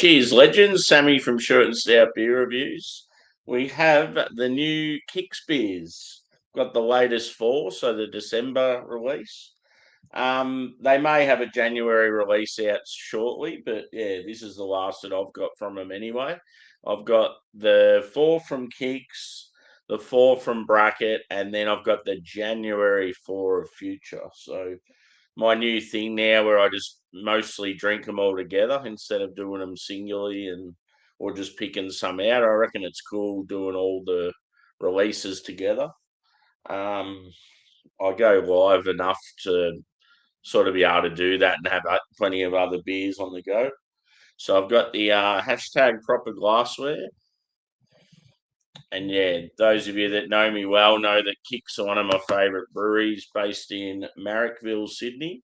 Cheers, legends. Sammy from Short and Stout Beer Reviews. We have the new Kicks beers. Got the latest four, so the December release. They may have a January release out shortly, but yeah, this is the last that I've got from them anyway. I've got the four from Kicks, the four from Bracket, and then I've got the January four of Future. So my new thing now where I just mostly drink them all together instead of doing them singularly or just picking some out. I reckon it's cool doing all the releases together. Um, I go live enough to sort of be able to do that and have plenty of other beers on the go. So I've got the hashtag proper glassware. And yeah, those of you that know me well know that Kicks are one of my favourite breweries based in Marrickville, Sydney.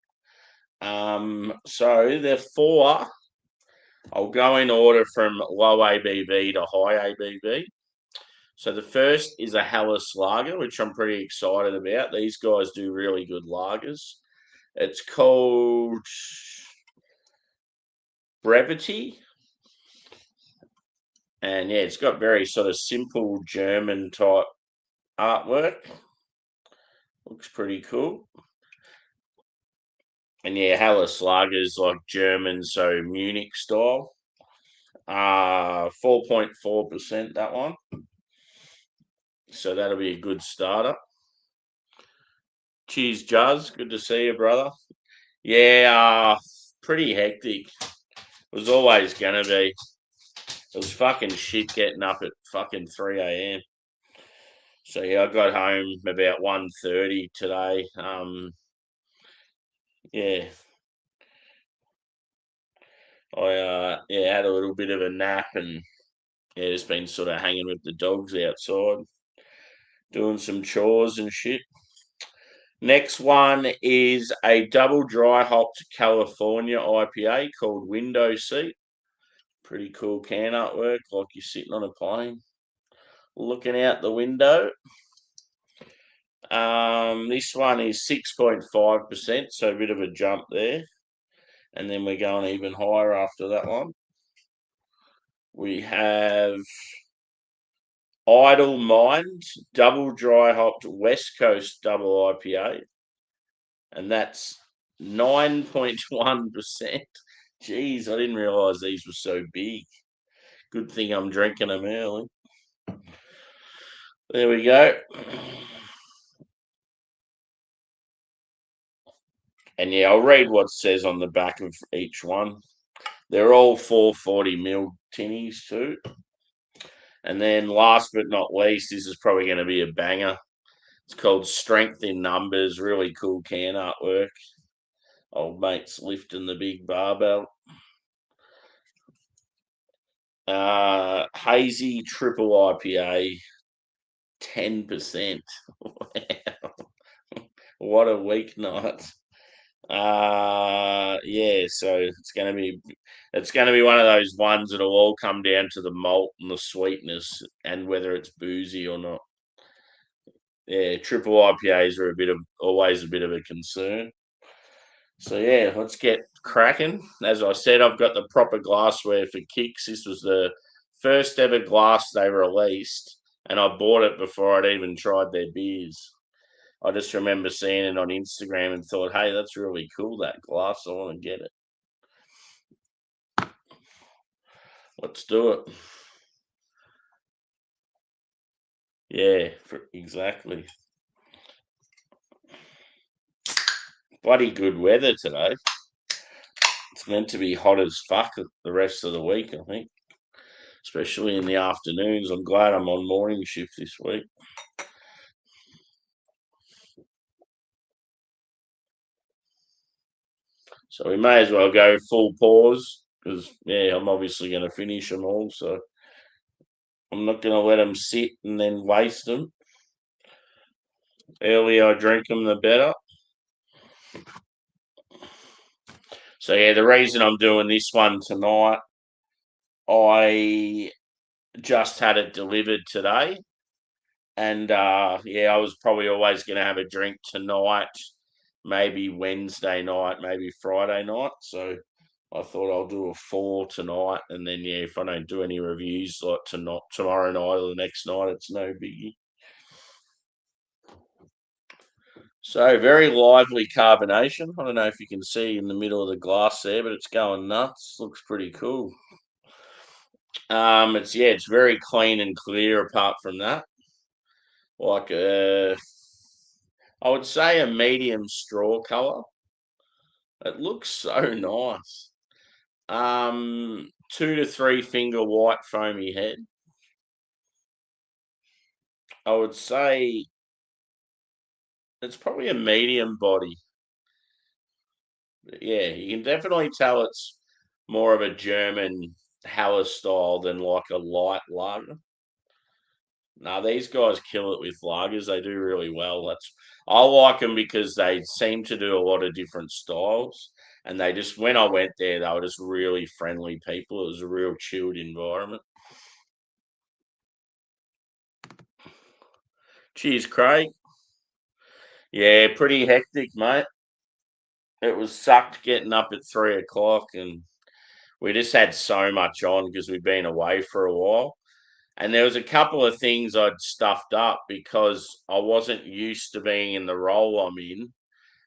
So the four, I'll go in order from low ABV to high ABV. So the first is a Hellas Lager, which I'm pretty excited about. These guys do really good lagers. It's called Brevity. And yeah, it's got very sort of simple German type artwork. Looks pretty cool. And yeah, Hellas Lager is like German, so Munich style. 4.4% that one. So that'll be a good starter. Cheers, Juz. Good to see you, brother. Yeah, pretty hectic. It was always gonna be. It was fucking shit getting up at fucking 3 a.m. So yeah, I got home about 1:30 today. Yeah. I had a little bit of a nap and yeah, just been sort of hanging with the dogs outside, doing some chores and shit. Next one is a double dry hopped California IPA called Window Seat. Pretty cool can artwork, like you're sitting on a plane, looking out the window. This one is 6.5%, so a bit of a jump there. And then we're going even higher after that one. We have Idle Mind, double dry hopped West Coast double IPA. And that's 9.1%. Jeez, I didn't realise these were so big. Good thing I'm drinking them early. There we go. And yeah, I'll read what it says on the back of each one. They're all 440ml tinnies too. And then last but not least, this is probably going to be a banger. It's called Strength in Numbers. Really cool can artwork. Old mate's lifting the big barbell. Hazy triple IPA, 10%. Wow. What a weeknight. Yeah, so it's gonna be one of those ones that'll all come down to the malt and the sweetness and whether it's boozy or not. Yeah, triple IPAs are always a bit of a concern. So yeah, let's get cracking. As I said, I've got the proper glassware for Kicks. This was the first ever glass they released, and I bought it before I'd even tried their beers. I just remember seeing it on Instagram and thought, hey, that's really cool, that glass. I want to get it. Let's do it. Yeah, exactly. Bloody good weather today. It's meant to be hot as fuck the rest of the week, I think. Especially in the afternoons. I'm glad I'm on morning shift this week. So we may as well go full pause because, yeah, I'm obviously going to finish them all. So I'm not going to let them sit and then waste them. Earlier I drink them, the better. So, yeah, the reason I'm doing this one tonight, I just had it delivered today. And, yeah, I was probably always going to have a drink tonight, maybe Wednesday night, maybe Friday night. So I thought I'll do a 4 tonight, and then yeah, if I don't do any reviews like tonight, tomorrow night or the next night, it's no biggie. So very lively carbonation. I don't know if you can see in the middle of the glass there, but it's going nuts. Looks pretty cool. It's very clean and clear. Apart from that, like I would say a medium straw color. It looks so nice. 2 to 3 finger white foamy head. I would say it's probably a medium body. Yeah, you can definitely tell it's more of a German Haller style than like a light lager. Now these guys kill it with lagers. They do really well. I like them because they seem to do a lot of different styles, and they just when I went there, they were just really friendly people. It was a real chilled environment. Cheers, Craig. Yeah, pretty hectic, mate. It was sucked getting up at 3 o'clock, and we just had so much on because we'd been away for a while. And there was a couple of things I'd stuffed up because I wasn't used to being in the role I'm in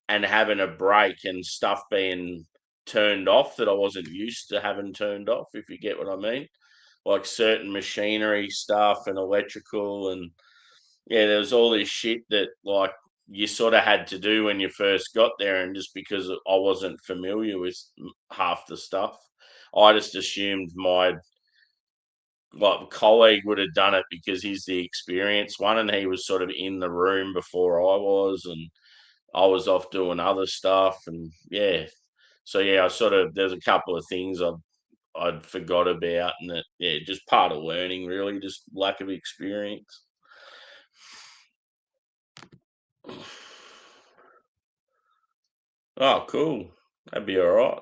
and having a break and stuff being turned off that I wasn't used to having turned off, if you get what I mean. Like certain machinery stuff and electrical, and yeah, there was all this shit that like you sort of had to do when you first got there, and just because I wasn't familiar with half the stuff, I just assumed my like colleague would have done it because he's the experienced one, and he was sort of in the room before I was, and I was off doing other stuff, and yeah. So yeah, I sort of there's a couple of things I'd forgot about, and that yeah, just part of learning really, just lack of experience. Oh, cool. That'd be all right.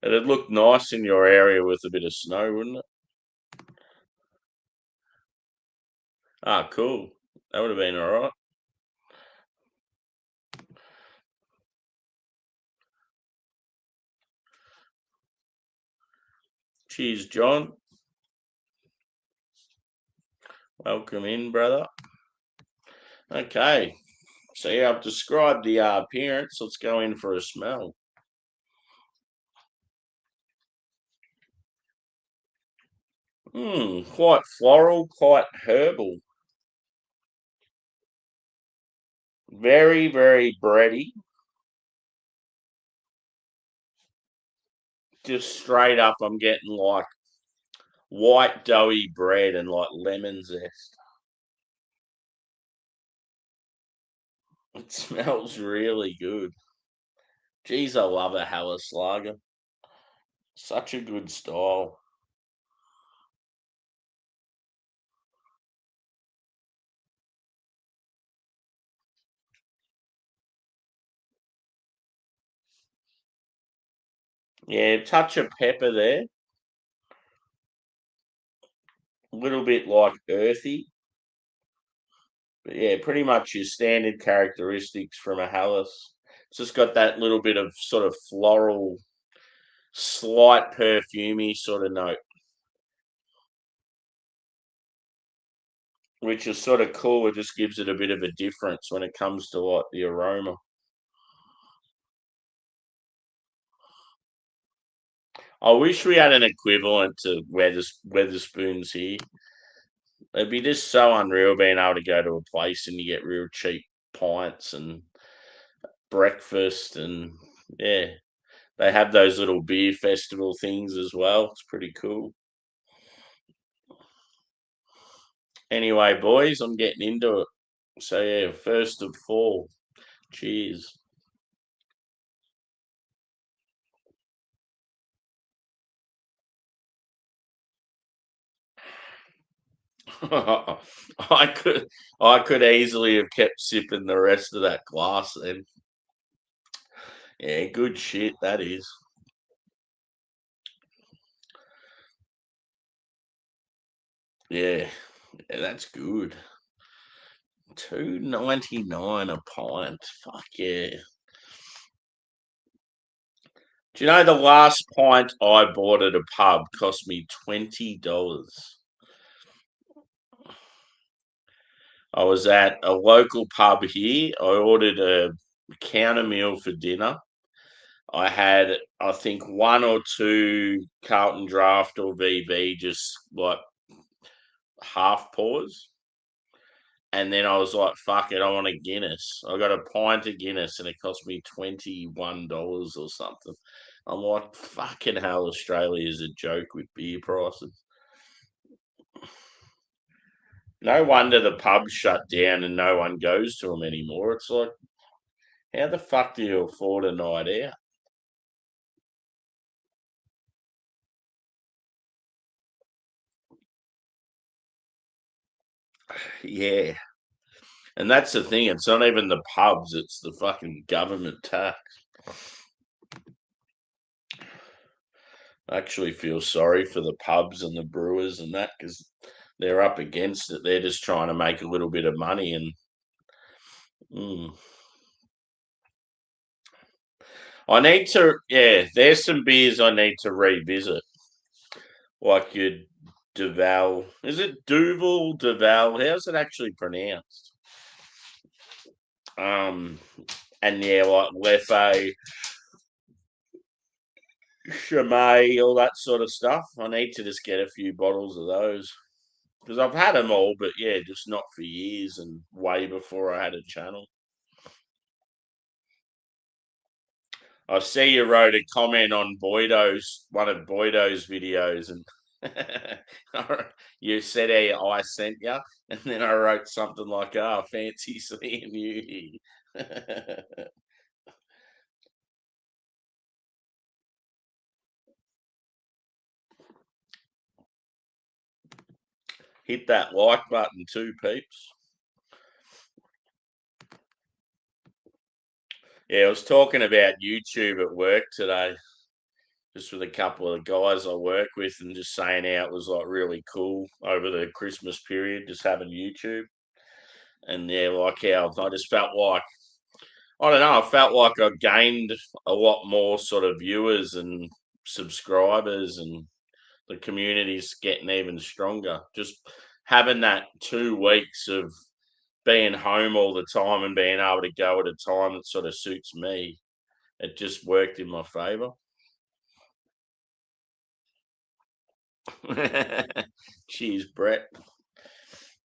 It'd look nice in your area with a bit of snow, wouldn't it? Ah, cool. That would have been all right. Cheers, John. Welcome in, brother. Okay. So yeah, I've described the appearance. Let's go in for a smell. Quite floral, quite herbal. Very, very bready. Just straight up, I'm getting like white doughy bread and like lemon zest. It smells really good. Geez, I love a Hallis lager. Such a good style. Yeah, touch of pepper there. A little bit like earthy. But yeah, pretty much your standard characteristics from a Hallis. It's just got that little bit of sort of floral, slight perfumey sort of note, which is sort of cool. It just gives it a bit of a difference when it comes to like the aroma. I wish we had an equivalent to Weatherspoons here. It'd be just so unreal being able to go to a place and you get real cheap pints and breakfast, and yeah, they have those little beer festival things as well. It's pretty cool. Anyway, boys, I'm getting into it. So yeah, first of fall. Cheers. I could I could easily have kept sipping the rest of that glass then. Yeah, good shit that is. Yeah, yeah, that's good. 2.99 a pint. Fuck yeah. Do you know the last pint I bought at a pub cost me $20? I was at a local pub here. I ordered a counter meal for dinner. I had, I think, one or two Carlton Draft or VB, just like half pours. And then I was like, fuck it, I want a Guinness. I got a pint of Guinness and it cost me $21 or something. I'm like, fucking hell, Australia is a joke with beer prices. No wonder the pubs shut down and no one goes to them anymore. It's like, how the fuck do you afford a night out? Yeah. And that's the thing, it's not even the pubs, it's the fucking government tax. I actually feel sorry for the pubs and the brewers and that because they're up against it. They're just trying to make a little bit of money and mm. I need to, yeah, there's some beers I need to revisit. Like your Duval. Is it Duval, Duval? How's it actually pronounced? Um, and yeah, like Leffe, Chimay, all that sort of stuff. I need to just get a few bottles of those because I've had them all, but yeah, just not for years and way before I had a channel. I see you wrote a comment on Boydo's one of Boydo's videos, and you said, "Hey, I sent you," and then I wrote something like, "Oh, fancy seeing you here." Hit that like button too, peeps. Yeah, I was talking about YouTube at work today, just with a couple of the guys I work with, and just saying how it was like really cool over the Christmas period, just having YouTube. And yeah, like how I just felt like I don't know. I felt like I gained a lot more sort of viewers and subscribers, and the community's getting even stronger. Just having that 2 weeks of being home all the time and being able to go at a time that sort of suits me, it just worked in my favour. Cheers, Brett.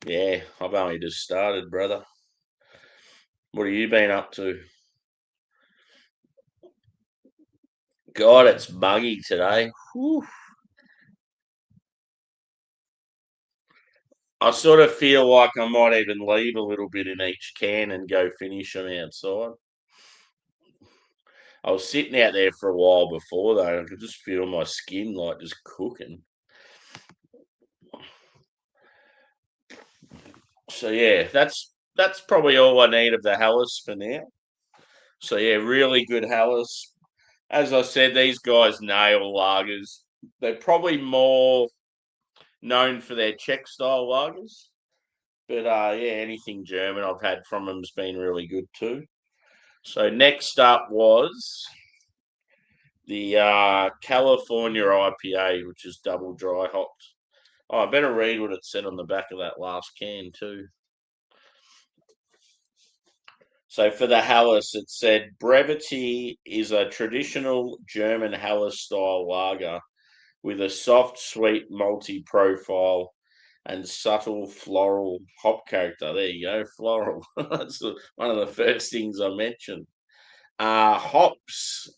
Yeah, I've only just started, brother. What have you been up to? God, it's muggy today. Whew. I sort of feel like I might even leave a little bit in each can and go finish them outside. I was sitting out there for a while before though, and I could just feel my skin like just cooking. So yeah, that's probably all I need of the Hellas for now. So yeah, really good Hellas. As I said, these guys nail lagers. They're probably more known for their Czech style lagers, but yeah, anything German I've had from them's been really good too. So next up was the California IPA, which is double dry hopped. Oh, I better read what it said on the back of that last can too. So for the Helles, it said brevity is a traditional German Helles style lager with a soft, sweet, malty profile and subtle floral hop character. There you go, floral. That's one of the first things I mentioned. Hops,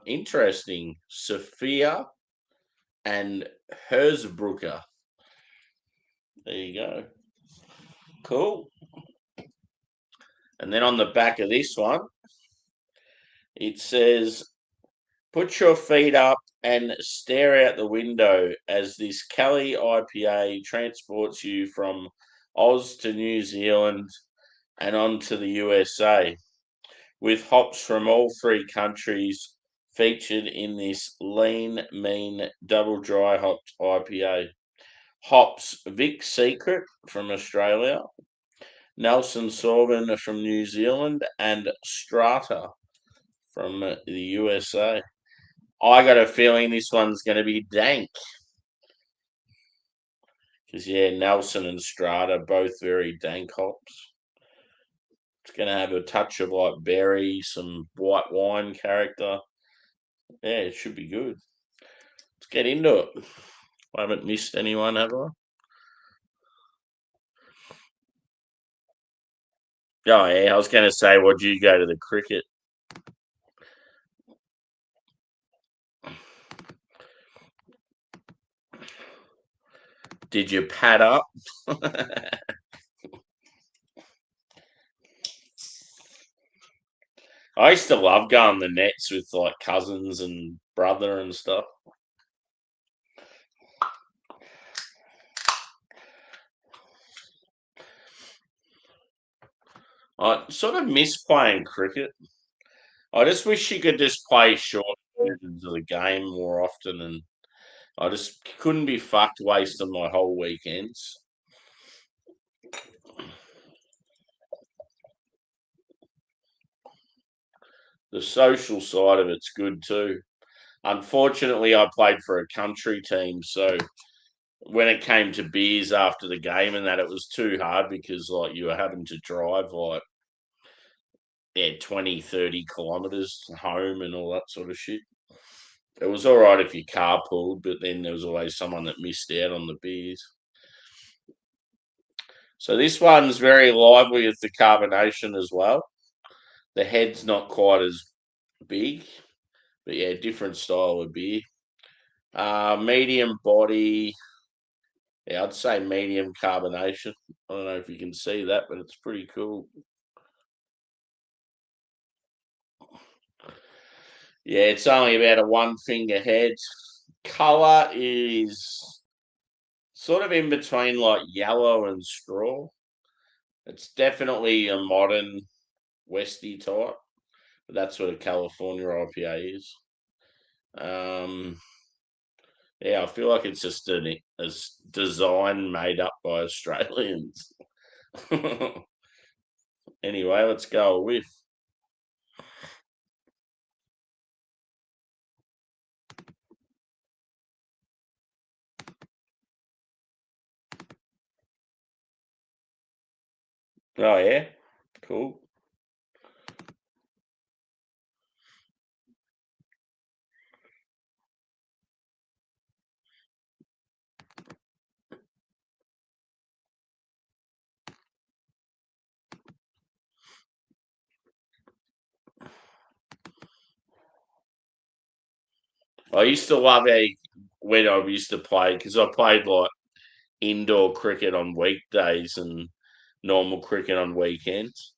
interesting. Sophia and Herzbrucker. There you go. Cool. And then on the back of this one, it says, put your feet up and stare out the window as this Cali IPA transports you from Oz to New Zealand and on to the USA, with hops from all three countries featured in this lean, mean, double dry hopped IPA. Hops Vic Secret from Australia, Nelson Sauvin from New Zealand, and Strata from the USA. I got a feeling this one's going to be dank. Because, yeah, Nelson and Strata, both very dank hops. It's going to have a touch of like berry, some white wine character. Yeah, it should be good. Let's get into it. I haven't missed anyone, have I? Oh, yeah, I was going to say, would you go to the cricket? Did you pad up? I used to love going the nets with like cousins and brother and stuff. I sort of miss playing cricket. I just wish you could just play short versions of the game more often, and I just couldn't be fucked wasting my whole weekends. The social side of it's good too. Unfortunately, I played for a country team, so when it came to beers after the game and that, it was too hard because like you were having to drive like 20, 30 kilometers home and all that sort of shit. It was all right if you carpooled, but then there was always someone that missed out on the beers. So this one's very lively with the carbonation as well. The head's not quite as big, but yeah, different style of beer. Medium body. Yeah, I'd say medium carbonation. I don't know if you can see that, but it's pretty cool. Yeah, it's only about a one finger head. Color is sort of in between like yellow and straw. It's definitely a modern Westy type. But that's what a California IPA is. Um, yeah, I feel like it's just a design made up by Australians. Anyway, let's go with. Oh yeah, cool. I used to love when I used to play because I played like indoor cricket on weekdays and normal cricket on weekends,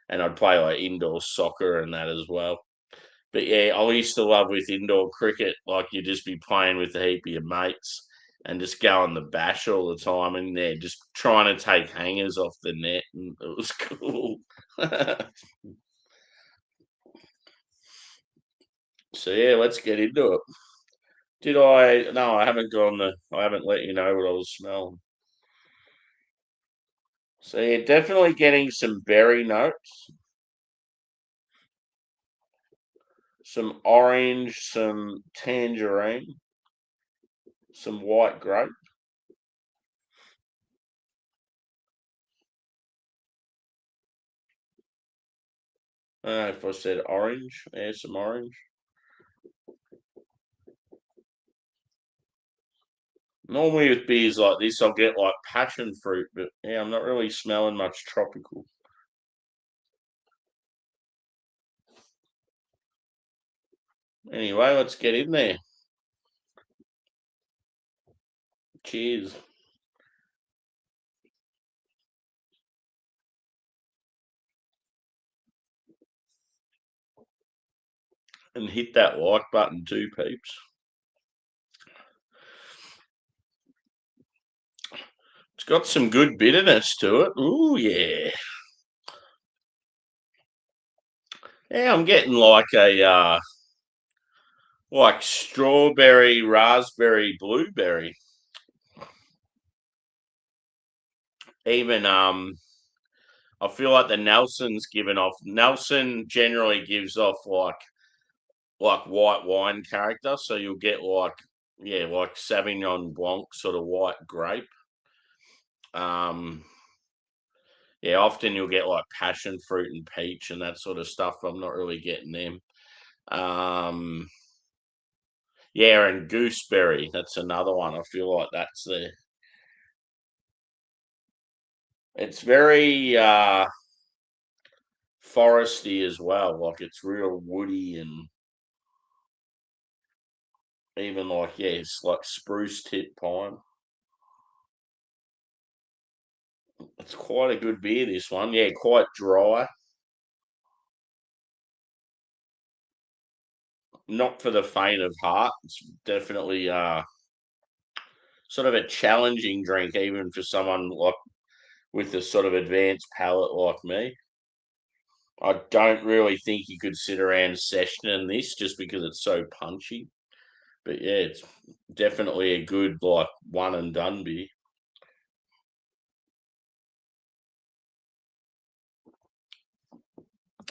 and I'd play like indoor soccer and that as well. But yeah, I used to love with indoor cricket, like you'd just be playing with a heap of your mates and just go on the bash all the time and they're just trying to take hangers off the net and it was cool. So yeah, let's get into it. Did I no, I haven't let you know what I was smelling. So yeah, definitely getting some berry notes, some orange, some tangerine, some white grape. I don't know if I said orange. Yeah, some orange. Normally with beers like this, I'll get like passion fruit, but yeah, I'm not really smelling much tropical. Anyway, let's get in there. Cheers. And hit that like button too, peeps. It's got some good bitterness to it. Ooh, yeah. Yeah, I'm getting like strawberry, raspberry, blueberry. Even I feel like the Nelson's given off. Nelson generally gives off like like white wine character. So you'll get like Sauvignon Blanc, sort of white grape. Um, yeah, often you'll get like passion fruit and peach and that sort of stuff. I'm not really getting them. Um, yeah, and gooseberry. That's another one. I feel like that's the. It's very foresty as well. Like it's real woody and even like it's like spruce tip pine. It's quite a good beer, this one. Yeah, quite dry. Not for the faint of heart. It's definitely sort of a challenging drink, even for someone like with a sort of advanced palate like me. I don't really think you could sit around sessioning this just because it's so punchy. But yeah, it's definitely a good like one and done beer.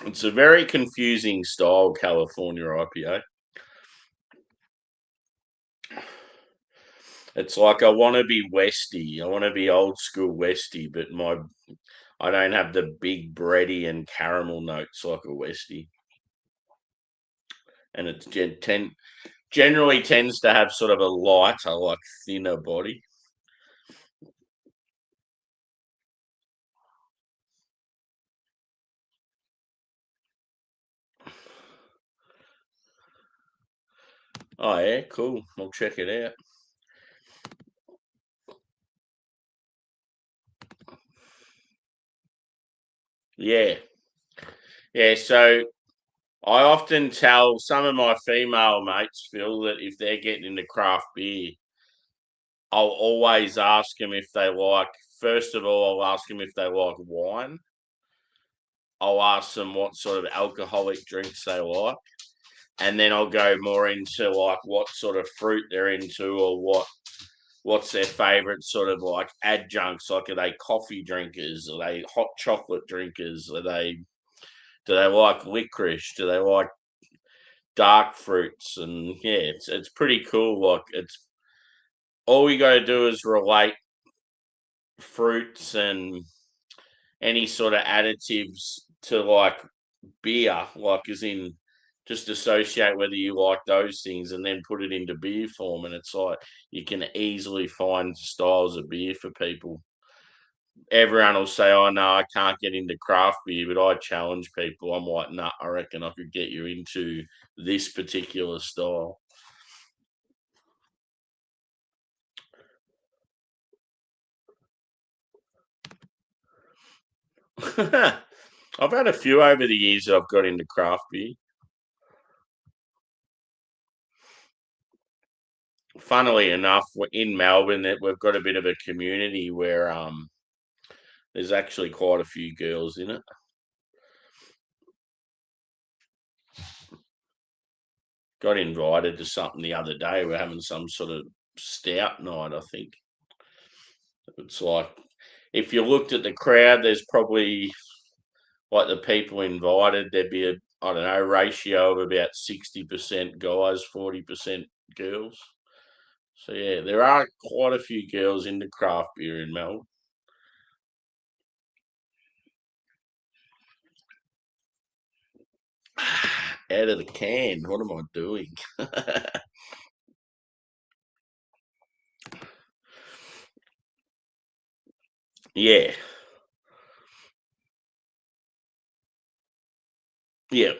It's a very confusing style California IPA. It's like I want to be Westy. I want to be old school Westy, but I don't have the big bready and caramel notes like a Westy. And it generally tends to have sort of a lighter, like thinner body. Oh yeah, cool. I'll check it out. Yeah, yeah. So I often tell some of my female mates, Phil, that if they're getting into craft beer, I'll always ask them if they like. First of all, I'll ask them if they like wine. I'll ask them what sort of alcoholic drinks they like, and then I'll go more into like what sort of fruit they're into or what's their favorite sort of like adjuncts. Like, are they coffee drinkers? Are they hot chocolate drinkers? Do they like licorice? Do they like dark fruits? And yeah, it's pretty cool. Like, it's all we got to do is relate fruits and any sort of additives to like beer, like as in just associate whether you like those things and then put it into beer form. And it's like you can easily find styles of beer for people. Everyone will say, "Oh no, I can't get into craft beer," but I challenge people. I'm like, "Nah, I reckon I could get you into this particular style." I've had a few over the years that I've got into craft beer. Funnily enough, we're in Melbourne that we've got a bit of a community where there's actually quite a few girls in it. Got invited to something the other day. We're having some sort of stout night, I think. It's like if you looked at the crowd, there's probably like the people invited, there'd be a I don't know ratio of about 60% guys, 40% girls. So yeah, there are quite a few girls into craft beer in Melbourne. Out of the can. What am I doing? Yeah, yeah.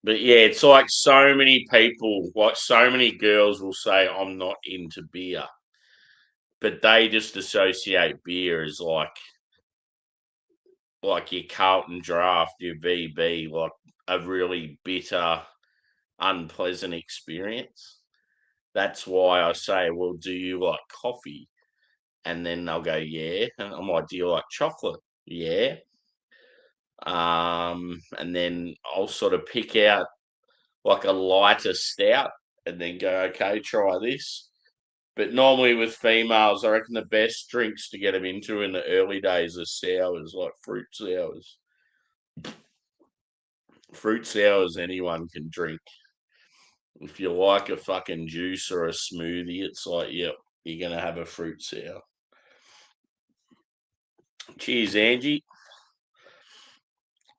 But yeah, it's like so many people, like so many girls will say, I'm not into beer, but they just associate beer as like your Carlton Draft, your VB, like a really bitter, unpleasant experience. That's why I say, well, do you like coffee? And then they'll go, yeah. And I'm like, do you like chocolate? Yeah. And then I'll sort of pick out like a lighter stout and then go, okay, try this. But normally with females, I reckon the best drinks to get them into in the early days are sours, like fruit sours. Fruit sours anyone can drink. If you like a fucking juice or a smoothie, it's like, yep, you're gonna have a fruit sour. Cheers, Angie.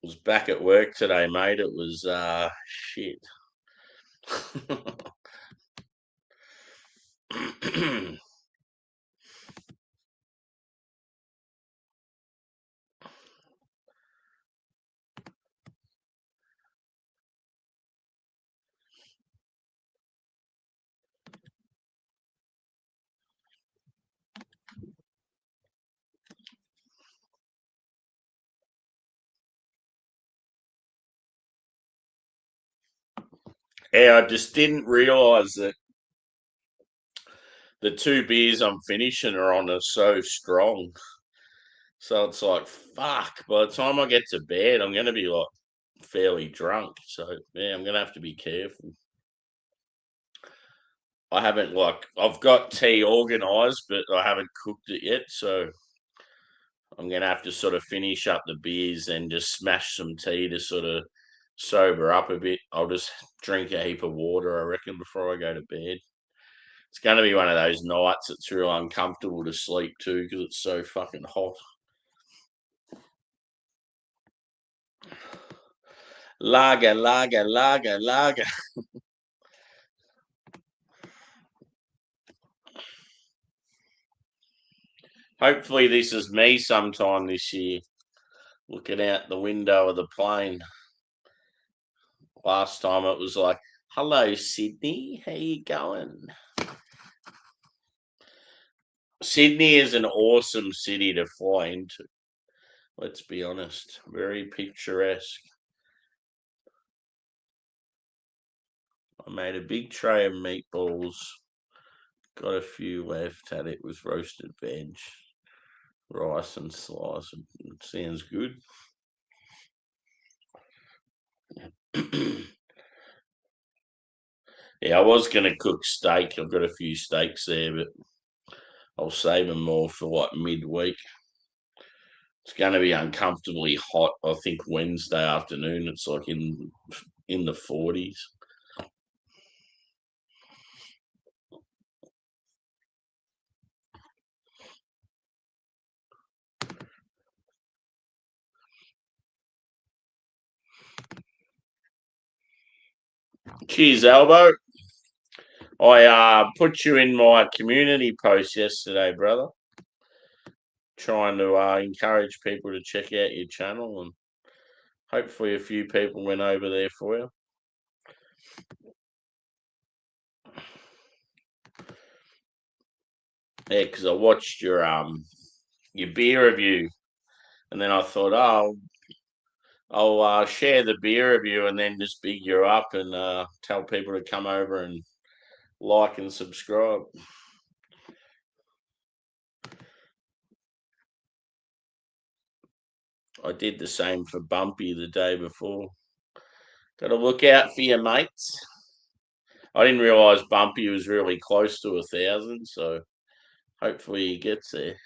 Was back at work today, mate. It was shit. Yeah, I just didn't realise that the two beers I'm finishing are on are so strong. So it's like, fuck, by the time I get to bed, I'm going to be like fairly drunk. So, yeah, I'm going to have to be careful. I haven't, like, I've got tea organised, but I haven't cooked it yet. So I'm going to have to sort of finish up the beers and just smash some tea to sort of sober up a bit. I'll just drink a heap of water, I reckon, before I go to bed. It's going to be one of those nights it's real uncomfortable to sleep too because it's so fucking hot. Lager, lager, lager, lager. Hopefully, this is me sometime this year, looking out the window of the plane. Last time it was like, "Hello, Sydney, how you going?" Sydney is an awesome city to fly into. Let's be honest, very picturesque. I made a big tray of meatballs. Got a few left. Had it with roasted veg, rice, and slice. It sounds good. Yeah, I was going to cook steak. I've got a few steaks there, but I'll save them more for like midweek. It's going to be uncomfortably hot. I think Wednesday afternoon. It's like in the 40s. Cheers, Albo. I put you in my community post yesterday, brother. Trying to encourage people to check out your channel, and hopefully a few people went over there for you. Yeah, because I watched your beer review, and then I thought, oh, I'll share the beer review and then just big you up and tell people to come over and like and subscribe. I did the same for Bumpy the day before. Got to look out for your mates. I didn't realise Bumpy was really close to 1,000, so hopefully he gets there.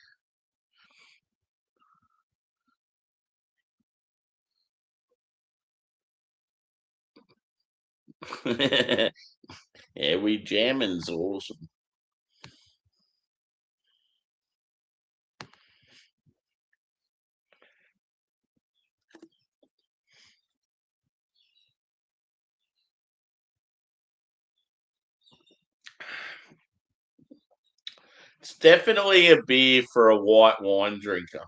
Yeah, we jamming's awesome. It's definitely a beer for a white wine drinker.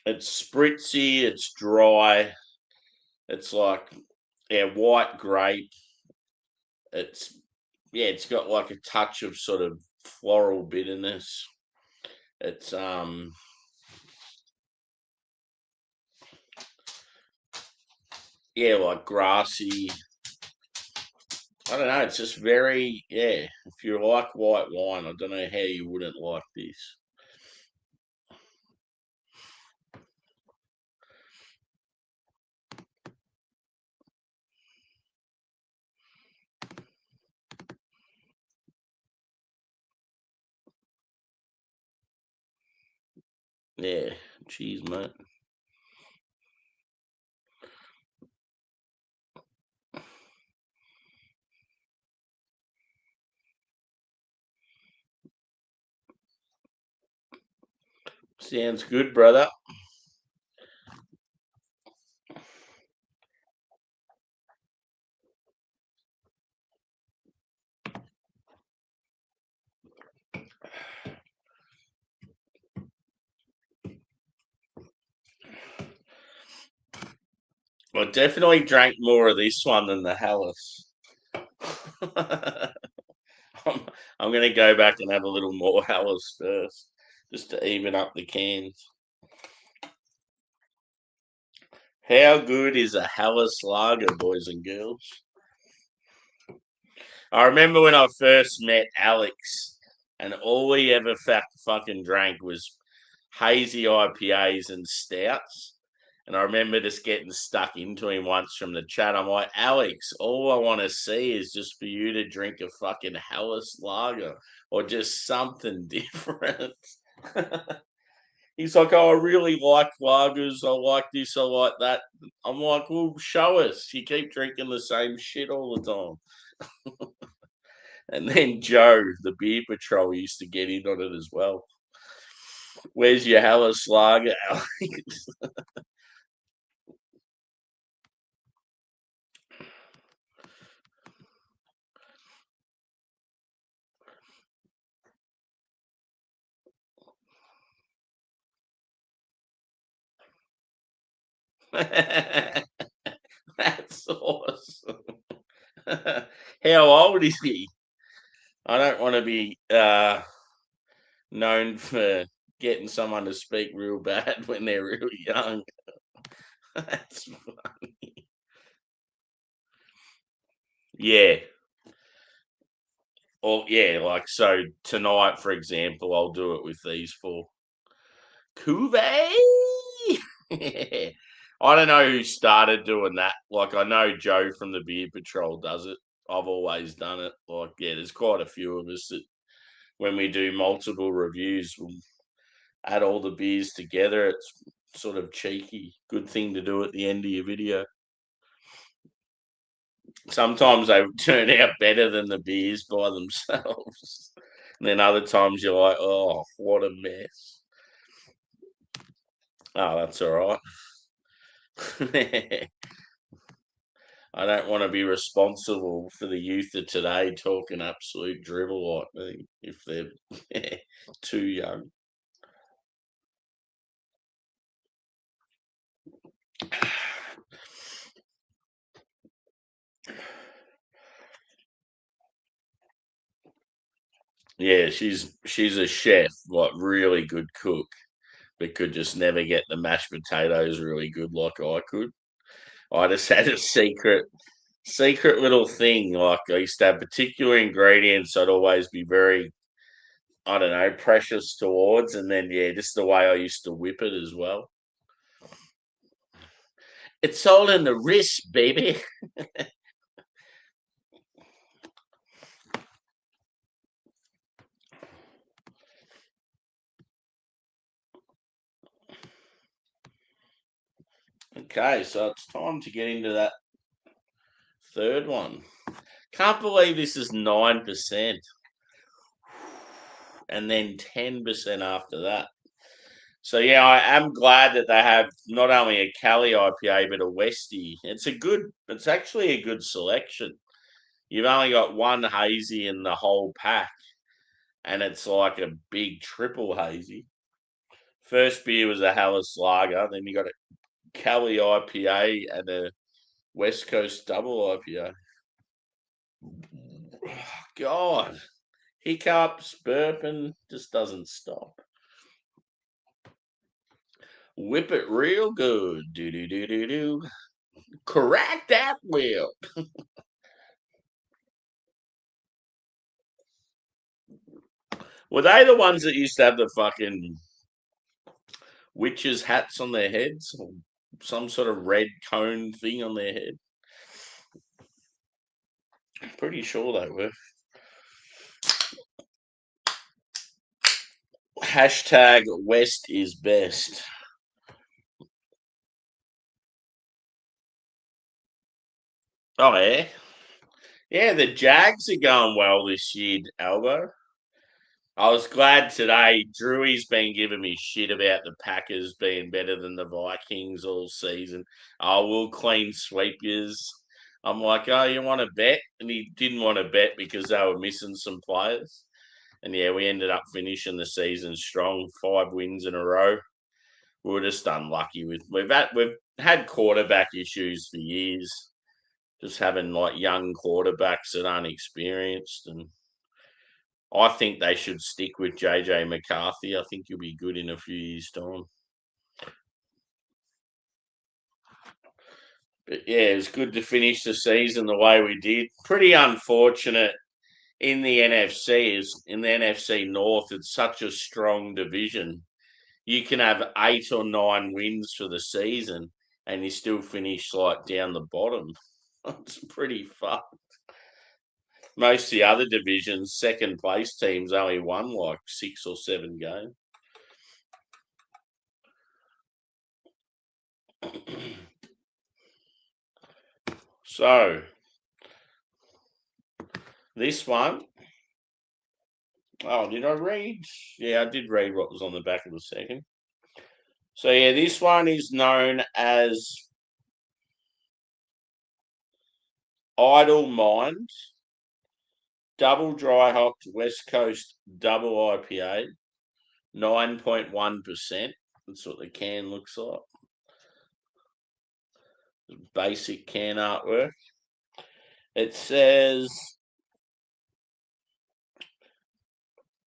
It's spritzy, it's dry, it's like, yeah, white grape. It's, yeah, it's got like a touch of sort of floral bitterness. It's yeah, like grassy. I don't know, it's just very, yeah. If you like white wine, I don't know how you wouldn't like this. Yeah, cheers, mate. Sounds good, brother. I definitely drank more of this one than the Hellas. I'm, I'm going to go back and have a little more Hellas first, just to even up the cans. How good is a Hellas lager, boys and girls? I remember when I first met Alex, and all he ever fucking drank was hazy IPAs and stouts. And I remember just getting stuck into him once from the chat. I'm like, Alex, all I want to see is just for you to drink a fucking Hellas lager or just something different. He's like, oh, I really like lagers. I like this. I like that. I'm like, well, show us. You keep drinking the same shit all the time. And then Joe, the beer patrol, used to get in on it as well. Where's your Hellas lager, Alex? That's awesome. How old is he? I don't want to be known for getting someone to speak real bad when they're really young. That's funny. Yeah. Or yeah, like so tonight, for example, I'll do it with these four. Cuvee. I don't know who started doing that. Like I know Joe from the Beer Patrol does it. I've always done it. Like yeah, there's quite a few of us that when we do multiple reviews, we'll add all the beers together. It's sort of cheeky. Good thing to do at the end of your video. Sometimes they turn out better than the beers by themselves. And then other times you're like, oh, what a mess. Oh, that's all right. I don't want to be responsible for the youth of today talking absolute dribble like me if they're too young. Yeah, she's a chef, like really good cook, but could just never get the mashed potatoes really good like I could. I just had a secret little thing. Like I used to have particular ingredients I'd always be very, I don't know, precious towards. And then, yeah, just the way I used to whip it as well. It's all in the wrist, baby. Okay, so it's time to get into that third one. Can't believe this is 9% and then 10% after that. So yeah, I am glad that they have not only a Cali IPA but a Westie. It's actually a good selection. You've only got one hazy in the whole pack, and it's like a big triple hazy. First beer was a Hellas Lager, then you got a Cali IPA and a West Coast double IPA. God, hiccups, burping, just doesn't stop. Whip it real good. Do do do do do. Crack that whip. Were they the ones that used to have the fucking witches' hats on their heads? Or some sort of red cone thing on their head? Pretty sure they were. Hashtag West is best. Oh, yeah. Yeah, the Jags are going well this year, Albo. I was glad today. Drewy's been giving me shit about the Packers being better than the Vikings all season. Oh, we'll clean sweep yous. I'm like, oh, you want to bet? And he didn't want to bet because they were missing some players. And yeah, we ended up finishing the season strong, 5 wins in a row. We were just unlucky with we've had quarterback issues for years. Just having like young quarterbacks that aren't experienced, and I think they should stick with JJ McCarthy. I think he'll be good in a few years' time. But yeah, it was good to finish the season the way we did. Pretty unfortunate in the NFC is in the NFC North. It's such a strong division. You can have 8 or 9 wins for the season, and you still finish like down the bottom. It's pretty fun. Most of the other divisions, second place teams only won like 6 or 7 games. So this one, oh, did I read? Yeah, I did read what was on the back of the second. So yeah, this one is known as Idle Mind Double Dry Hopped West Coast Double IPA, 9.1%. That's what the can looks like. Basic can artwork. It says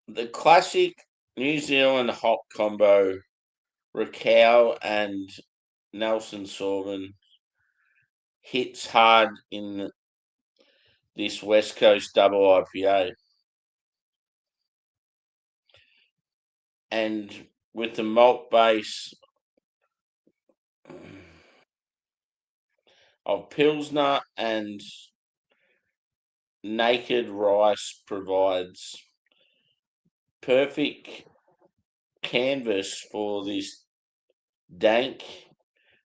the classic New Zealand hop combo, Raquel and Nelson Sauvin, hits hard in this West Coast double IPA. And with the malt base of Pilsner and naked rice provides perfect canvas for this dank,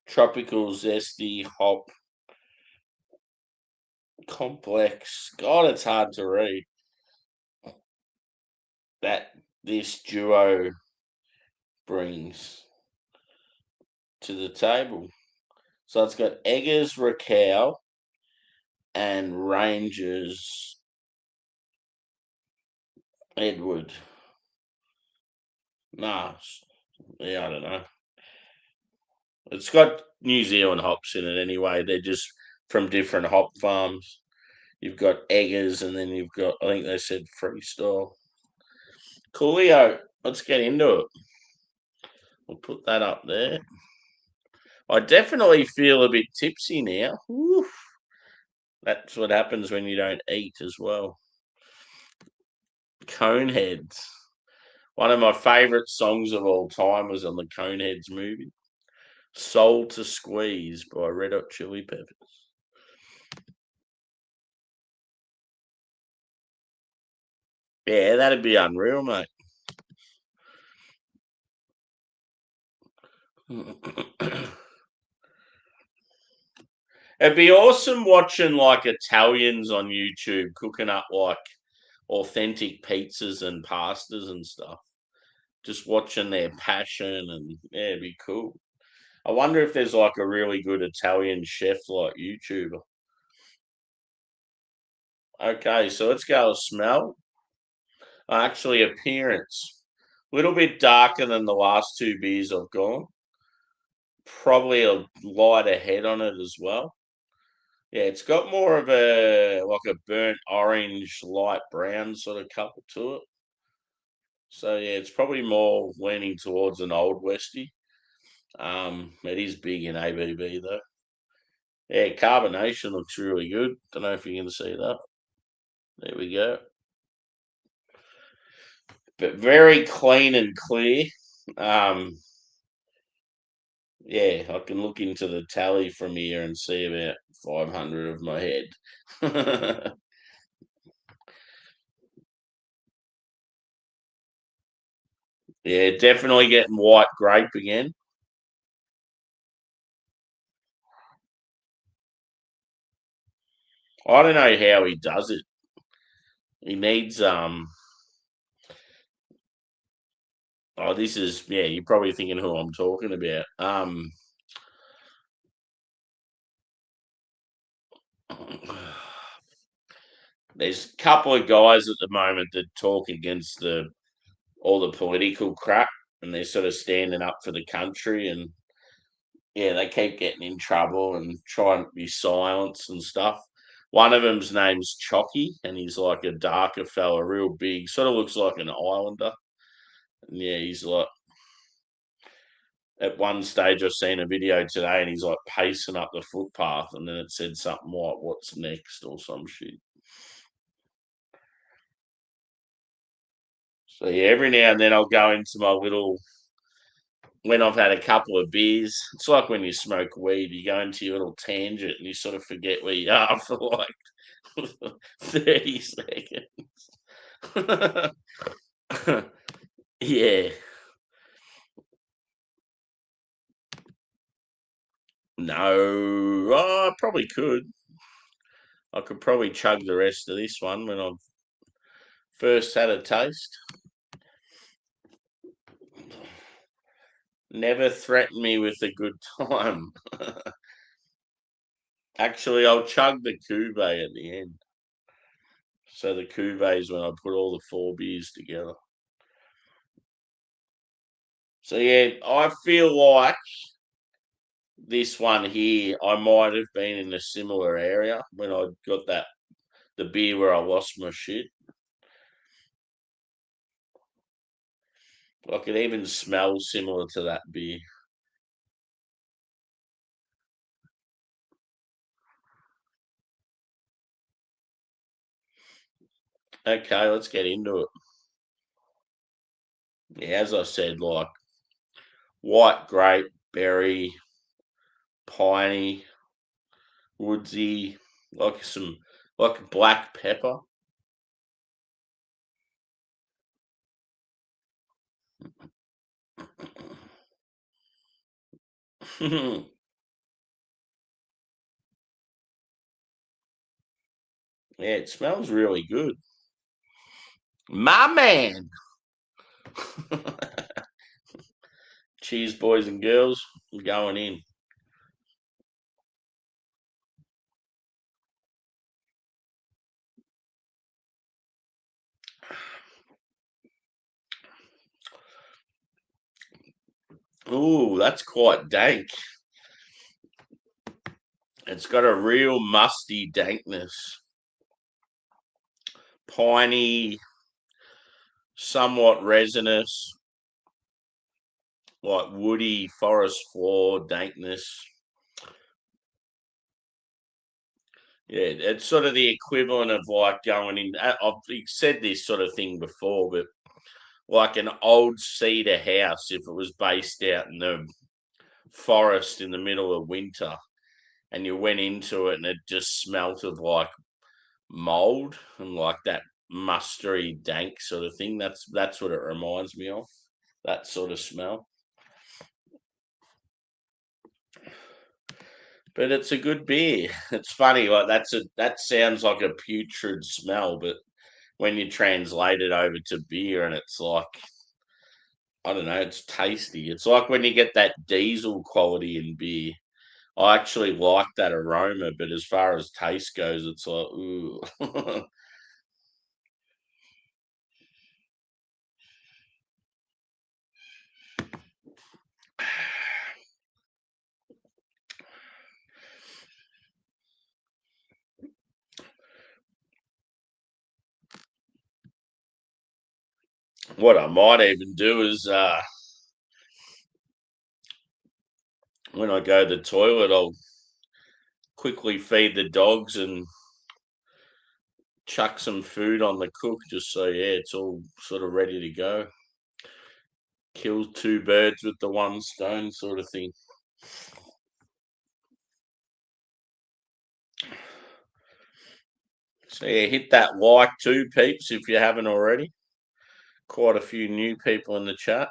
tropical, zesty hop complex. God, it's hard to read. That this duo brings to the table. So it's got Eggers, Raquel, and Rangers, Edward. Nah, yeah, I don't know. It's got New Zealand hops in it anyway. They're just from different hop farms. You've got Eggers, and then you've got, I think they said Freestyle. Coolio, let's get into it. We'll put that up there. I definitely feel a bit tipsy now. Oof. That's what happens when you don't eat as well. Coneheads. One of my favourite songs of all time was on the Coneheads movie. Soul to Squeeze by Red Hot Chili Peppers. Yeah, that'd be unreal, mate. It'd be awesome watching like Italians on YouTube cooking up like authentic pizzas and pastas and stuff. Just watching their passion, and yeah, it'd be cool. I wonder if there's like a really good Italian chef like YouTuber. Okay, so let's go with smell. Actually, appearance. A little bit darker than the last 2 beers I've gone. Probably a lighter head on it as well. Yeah, it's got more of a like a burnt orange, light brown sort of couple to it. So yeah, it's probably more leaning towards an old Westie. It is big in ABV though. Yeah, carbonation looks really good. Don't know if you can see that. There we go. But very clean and clear. Um, yeah, I can look into the tally from here and see about 500 of my head. Yeah, definitely getting white grape again. I don't know how he does it. He needs Oh, this is yeah. You're probably thinking who I'm talking about. There's a couple of guys at the moment that talk against the all the political crap, and they're sort of standing up for the country, and yeah, they keep getting in trouble and trying to be silenced and stuff. One of them's name's Chocky, and he's like a darker fella, real big, sort of looks like an Islander. And yeah, he's like at one stage I've seen a video today, and he's like pacing up the footpath, and then it said something like "What's next?" or some shit. So yeah, every now and then I'll go into my little when I've had a couple of beers. It's like when you smoke weed, you go into your little tangent and you sort of forget where you are for like 30 seconds. Yeah. No. Oh, I probably could. I could probably chug the rest of this one when I've first had a taste. Never threaten me with a good time. Actually, I'll chug the cuvee at the end. So the cuvee is when I put all the four beers together. So yeah, I feel like this one here, I might have been in a similar area when I got that the beer where I lost my shit. I could even smell similar to that beer. Okay, let's get into it. Yeah, as I said, like white grape, berry, piney, woodsy, like some like black pepper. Yeah, it smells really good. My man. Cheers, boys and girls. We're going in. Ooh, that's quite dank. It's got a real musty dankness. Piney, somewhat resinous, like woody forest floor dankness. Yeah, it's sort of the equivalent of like going in. I've said this sort of thing before, but like an old cedar house, if it was based out in the forest in the middle of winter, and you went into it and it just smelt of like mold and like that mustery, dank sort of thing. That's what it reminds me of. That sort of smell. But it's a good beer. It's funny, like that sounds like a putrid smell, but when you translate it over to beer and it's like I don't know, it's tasty. It's like when you get that diesel quality in beer. I actually like that aroma, but as far as taste goes, it's like ooh. What I might even do is when I go to the toilet, I'll quickly feed the dogs and chuck some food on the cook just so yeah, it's all sort of ready to go. Kill two birds with the one stone sort of thing. So yeah, hit that like too, peeps, if you haven't already. Quite a few new people in the chat.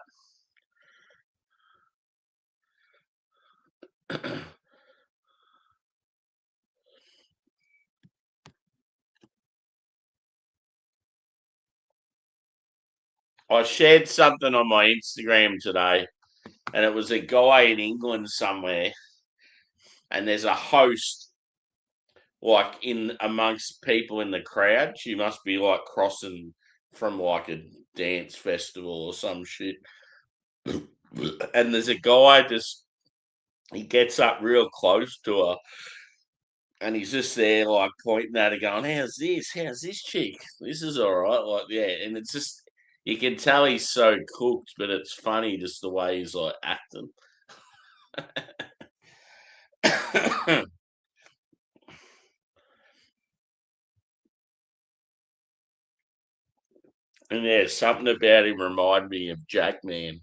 I shared something on my Instagram today, and it was a guy in England somewhere, and there's a host like in amongst people in the crowd. She must be like crossing from like a dance festival or some shit. And there's a guy just he gets up real close to her and he's just there like pointing at her going, How's this? How's this chick? This is all right. Like, yeah. And it's just you can tell he's so cooked, but it's funny just the way he's like acting. And yeah, something about him reminded me of Jackman.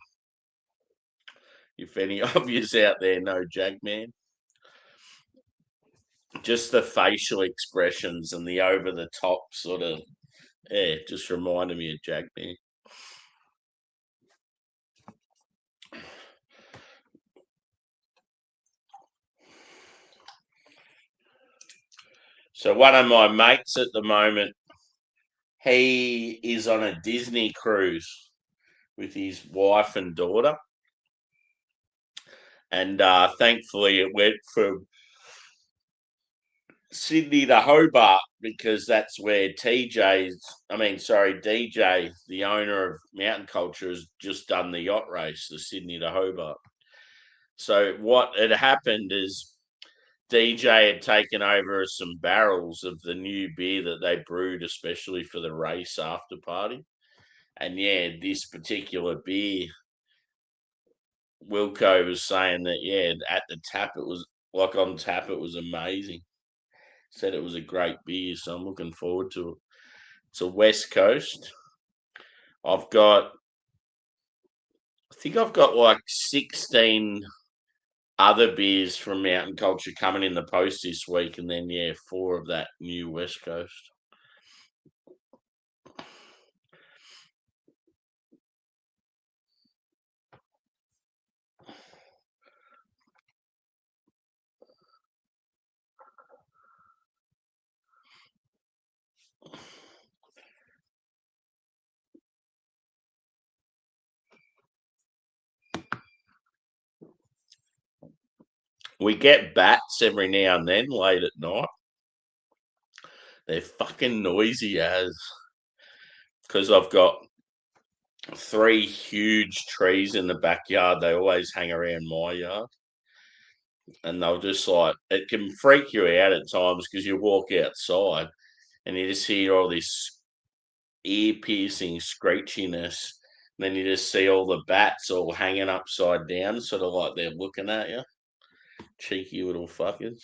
If any of yous out there know Jackman, just the facial expressions and the over the top sort of, yeah, just reminded me of Jackman. So one of my mates at the moment, he is on a Disney cruise with his wife and daughter, and thankfully it went from Sydney to Hobart because that's where DJ, the owner of Mountain Culture, has just done the yacht race, the Sydney to Hobart. So what had happened is DJ had taken over some barrels of the new beer that they brewed especially for the race after party. And yeah, this particular beer, Wilco was saying that, yeah, at the tap, it was like on tap, it was amazing. Said it was a great beer, so I'm looking forward to it. It's a West Coast. I've got, I think I've got like 16 other beers from Mountain Culture coming in the post this week, and then, yeah, 4 of that new West Coast. We get bats every now and then late at night. They're fucking noisy as because I've got 3 huge trees in the backyard. They always hang around my yard, and they'll just like it can freak you out at times because you walk outside and you just hear all this ear piercing screechiness. Then you just see all the bats all hanging upside down, sort of like they're looking at you. Cheeky little fuckers.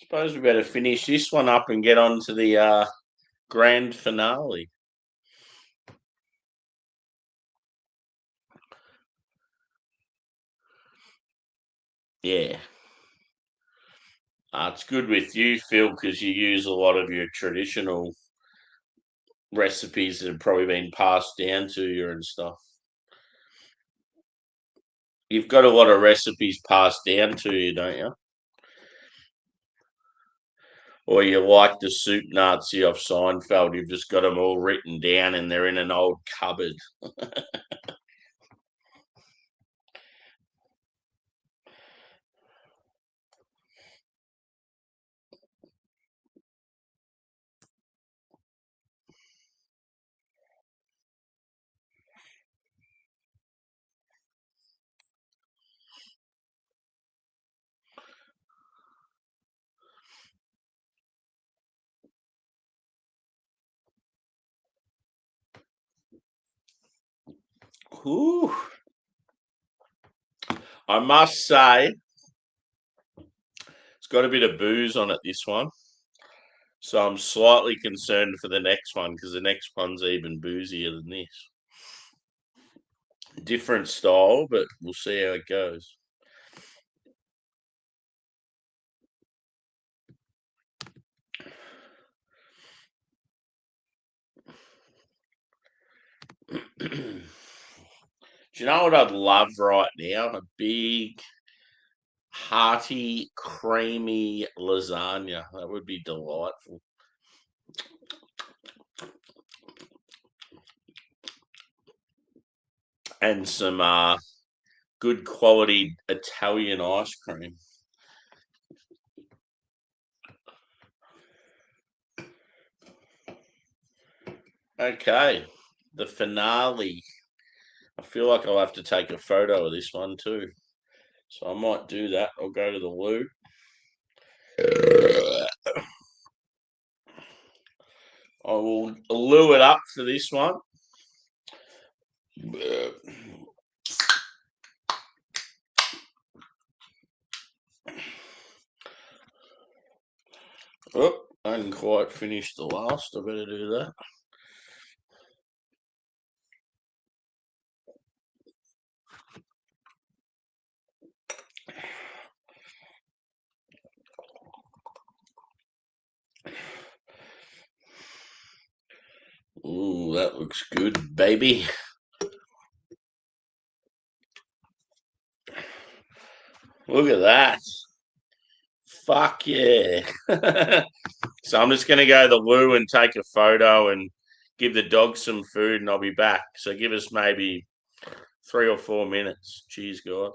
Suppose we better finish this one up and get on to the grand finale. Yeah. It's good with you, Phil, because you use a lot of your traditional recipes that have probably been passed down to you and stuff. You've got a lot of recipes passed down to you, don't you? Or you like the soup Nazi of Seinfeld, you've just got them all written down and they're in an old cupboard. Whew. I must say, it's got a bit of booze on it, this one. So I'm slightly concerned for the next one because the next one's even boozier than this. Different style, but we'll see how it goes. Do you know what I'd love right now? A big, hearty, creamy lasagna. That would be delightful. And some good quality Italian ice cream. Okay, the finale. I feel like I'll have to take a photo of this one too. So I might do that. I'll go to the loo. I will loo it up for this one. Oh, I hadn't quite finished the last. I better do that. Ooh, that looks good, baby. Look at that. Fuck yeah. So I'm just going to go to the loo and take a photo and give the dog some food and I'll be back. So give us maybe 3 or 4 minutes. Cheers, guys.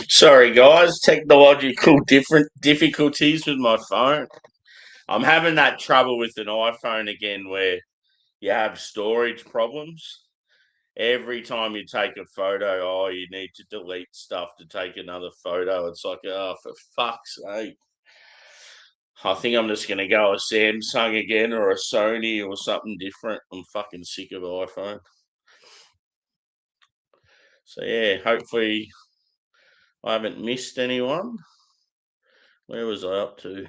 Sorry, guys. Technological difficulties with my phone. I'm having that trouble with an iPhone again where you have storage problems. Every time you take a photo, you need to delete stuff to take another photo. It's like, oh, for fuck's sake. I think I'm just going to go a Samsung again or a Sony or something different. I'm fucking sick of iPhone. So, yeah, hopefully I haven't missed anyone. Where was I up to?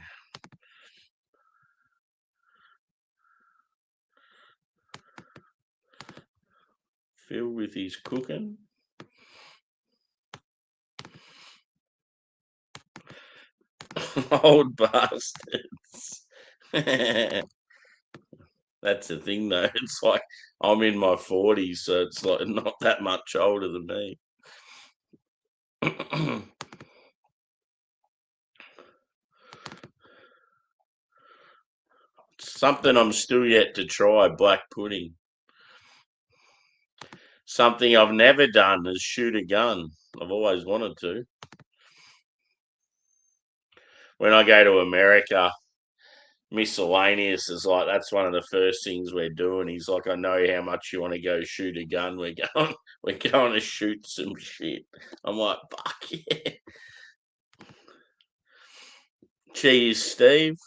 Phil with his cooking. Old bastards. That's the thing, though. It's like I'm in my 40s, so it's like not that much older than me. Something I'm still yet to try, black pudding. Something I've never done is shoot a gun. I've always wanted to. When I go to America, miscellaneous is like, that's one of the first things we're doing. He's like, I know how much you want to go shoot a gun. We're going to shoot some shit. I'm like, fuck yeah. Cheers, Steve.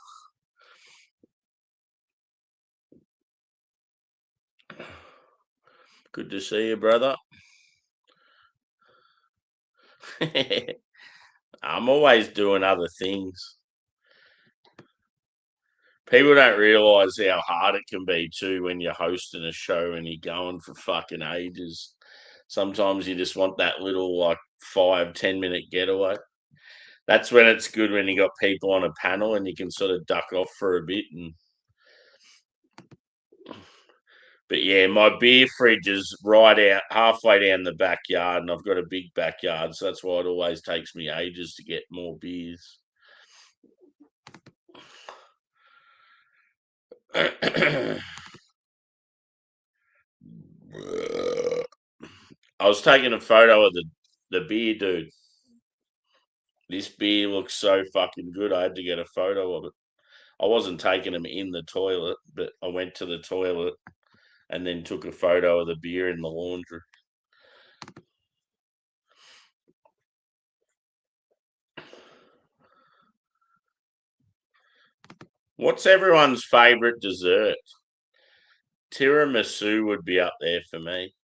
Good to see you, brother. I'm always doing other things. People don't realise how hard it can be too when you're hosting a show and you're going for fucking ages. Sometimes you just want that little 5-10 minute getaway. That's when it's good when you got people on a panel and you can sort of duck off for a bit. But yeah, my beer fridge is right out halfway down the backyard, and I've got a big backyard, so that's why it always takes me ages to get more beers. I was taking a photo of the beer, dude. This beer looks so fucking good. I had to get a photo of it. I wasn't taking them in the toilet, but I went to the toilet and then took a photo of the beer in the laundry. What's everyone's favourite dessert? Tiramisu would be up there for me.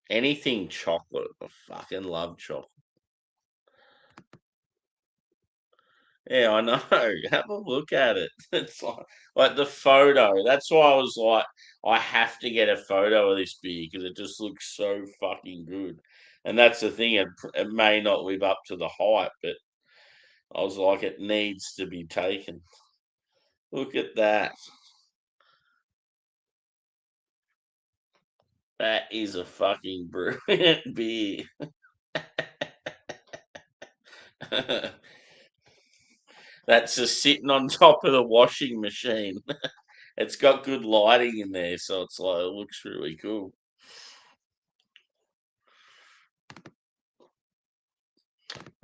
Anything chocolate. I fucking love chocolate. Yeah, I know. Have a look at it. It's like the photo. That's why I was like, I have to get a photo of this beer because it just looks so fucking good. And that's the thing. It may not live up to the hype, but I was like, it needs to be taken. Look at that. That is a fucking brilliant beer. That's just sitting on top of the washing machine. It's got good lighting in there, so it's like it looks really cool.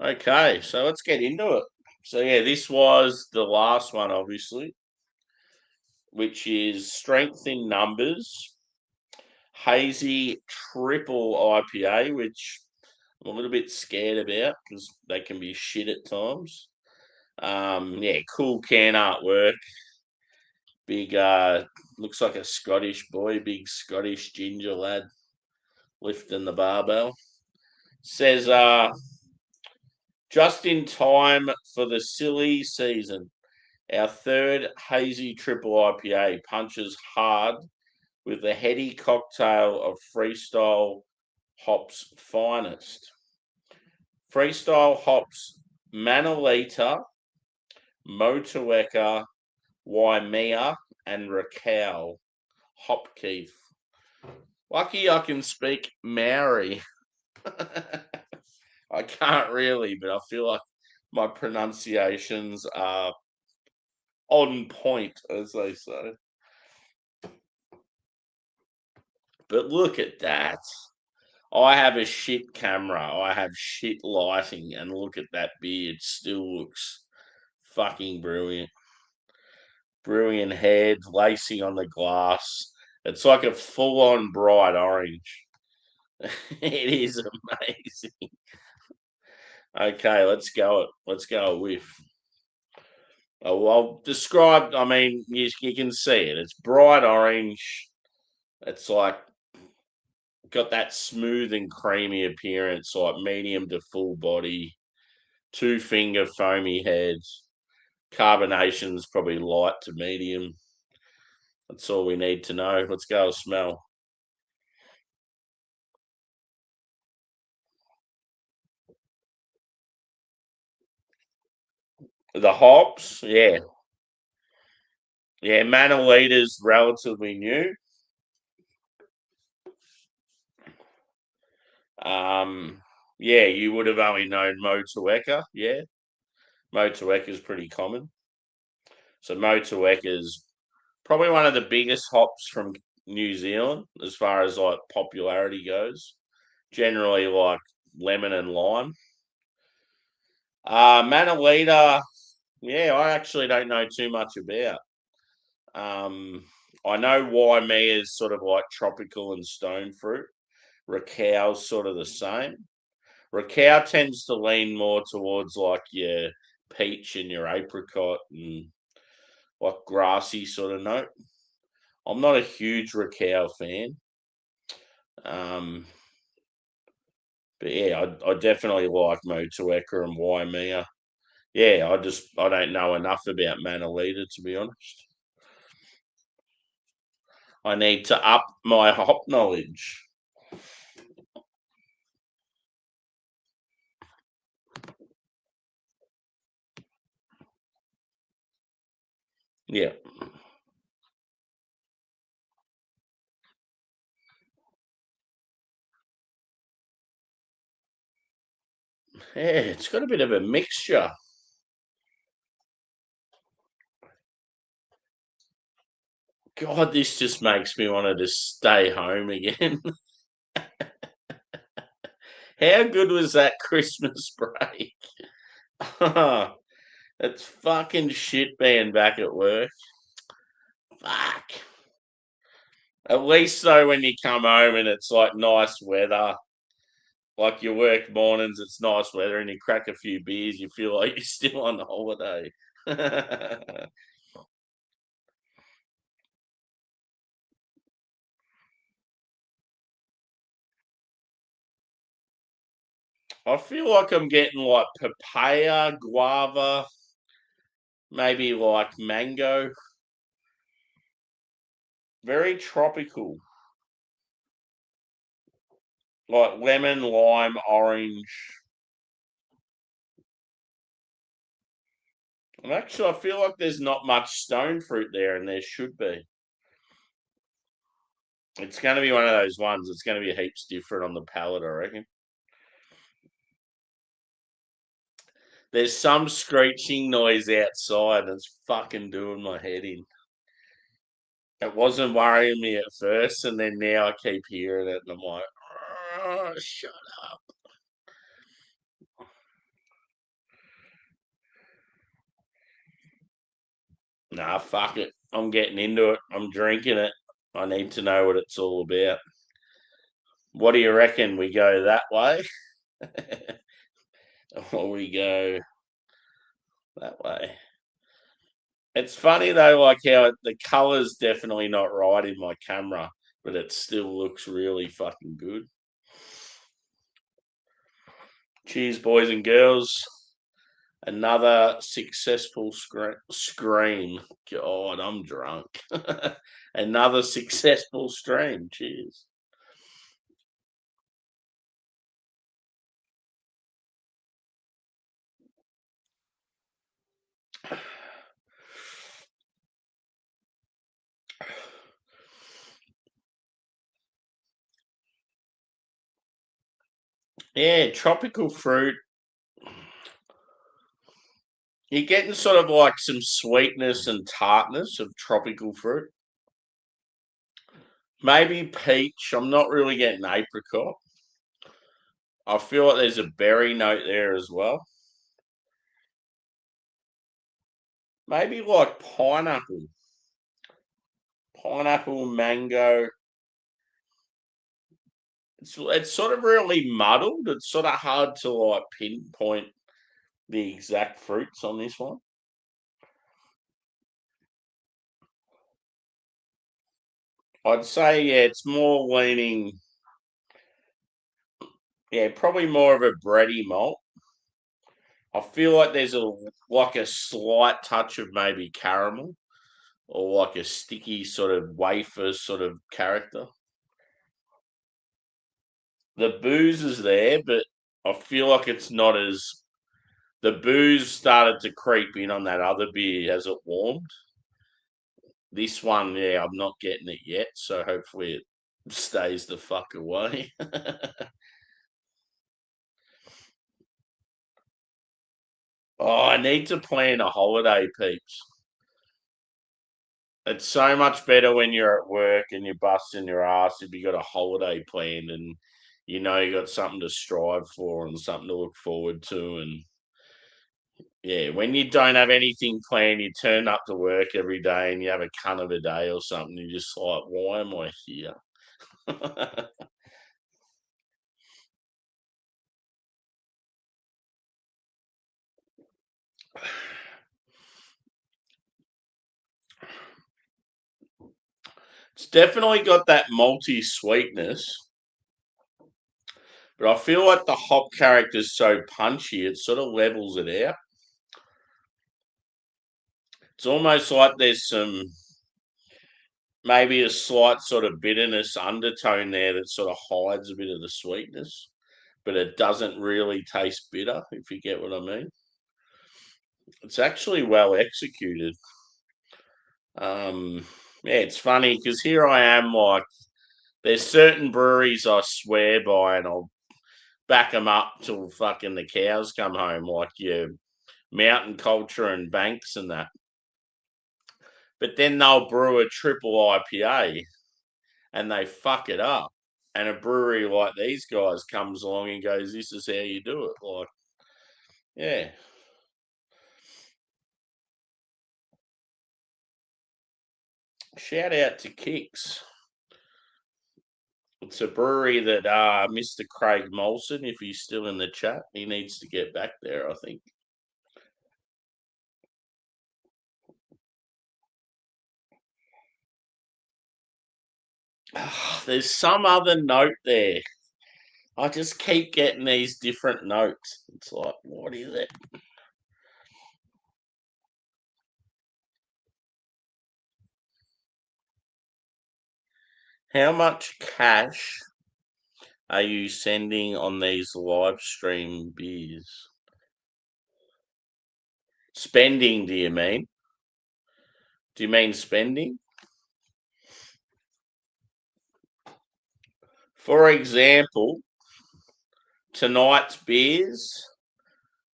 Okay, so let's get into it. So yeah, this was the last one, obviously, which is Strength in Numbers, Hazy Triple IPA, which I'm a little bit scared about because they can be shit at times. Yeah, cool can artwork. Big, looks like a Scottish boy, big Scottish ginger lad lifting the barbell. Says, just in time for the silly season. Our third hazy triple IPA punches hard with the heady cocktail of freestyle hops finest. Freestyle hops Manolita, Motueka, Waimea, and Raquel. Hopkeith. Lucky I can speak Maori. I can't really, but I feel like my pronunciations are on point, as they say. But look at that. I have a shit camera. I have shit lighting, and look at that beer. It still looks fucking brilliant. Brilliant head, lacing on the glass. It's like a full-on bright orange. It is amazing. Okay, let's go. Let's go a whiff. Oh, well, describe. I mean, you can see it. It's bright orange. It's like got that smooth and creamy appearance, like medium to full body, two finger foamy head. Carbonation's probably light to medium. That's all we need to know. Let's go smell. The hops, yeah. Yeah, Manolita's relatively new. Yeah, you would have only known Motueka, yeah. Motueka's pretty common. So Motueka's probably one of the biggest hops from New Zealand as far as like popularity goes. Generally like lemon and lime. Manolita, yeah, I actually don't know too much about. Um, I know Waimea is sort of like tropical and stone fruit. Rakau's sort of the same. Rakau tends to lean more towards like your peach and your apricot and like grassy sort of note. I'm not a huge Rakau fan. Um, but yeah, I definitely like Motueka and Waimea. Yeah, I don't know enough about Manolita to be honest. I need to up my hop knowledge. Yeah. Yeah, it's got a bit of a mixture. God, this just makes me want to just stay home again. How good was that Christmas break? It's fucking shit being back at work. Fuck. At least though, when you come home and it's like nice weather, like your work mornings, it's nice weather, and you crack a few beers, you feel like you're still on holiday. I feel like I'm getting like papaya, guava, maybe like mango. Very tropical, like lemon, lime, orange. And actually, I feel like there's not much stone fruit there, and there should be. It's going to be one of those ones. It's going to be heaps different on the palate, I reckon. There's some screeching noise outside that's fucking doing my head in. It wasn't worrying me at first, and then now I keep hearing it, and I'm like, oh, shut up. Nah, fuck it. I'm getting into it. I'm drinking it. I need to know what it's all about. What do you reckon? We go that way? Or we go that way? It's funny though, like how the color's definitely not right in my camera, but it still looks really fucking good. Cheers, boys and girls. Another successful scream. God, I'm drunk. Another successful stream. Cheers. Yeah, tropical fruit. You're getting sort of like some sweetness and tartness of tropical fruit. Maybe peach. I'm not really getting apricot. I feel like there's a berry note there as well. Maybe like pineapple, mango. It's sort of really muddled. It's sort of hard to like pinpoint the exact fruits on this one. I'd say yeah, it's more leaning. Yeah, probably more of a bready malt. I feel like there's a slight touch of maybe caramel or like a sticky sort of wafer sort of character. The booze is there, but I feel like it's not as the booze started to creep in on that other beer as it warmed. This one, yeah, I'm not getting it yet, so hopefully it stays the fuck away. Oh, I need to plan a holiday, peeps. It's so much better when you're at work and you're busting your ass if you got a holiday planned and you got something to strive for and something to look forward to. And yeah, when you don't have anything planned, you turn up to work every day and you have a cunt of a day or something. You're just like, why am I here? It's definitely got that malty sweetness, but I feel like the hop character is so punchy, it sort of levels it out. It's almost like there's maybe a slight sort of bitterness undertone there that sort of hides a bit of the sweetness, but it doesn't really taste bitter, if you get what I mean. It's actually well executed. Yeah, it's funny because here I am, like, there's certain breweries I swear by, and I'll back them up till fucking the cows come home, like your Mountain Culture and Banks and that. But then they'll brew a triple IPA and they fuck it up. And a brewery like these guys comes along and goes, "This is how you do it." Like, yeah. Shout out to Kicks. It's a brewery that Mr. Craig Molson, if he's still in the chat, he needs to get back there, I think. There's some other note there. I just keep getting these different notes. It's like, what is it? How much cash are you sending on these live stream beers? Spending, do you mean? Do you mean spending? For example, tonight's beers,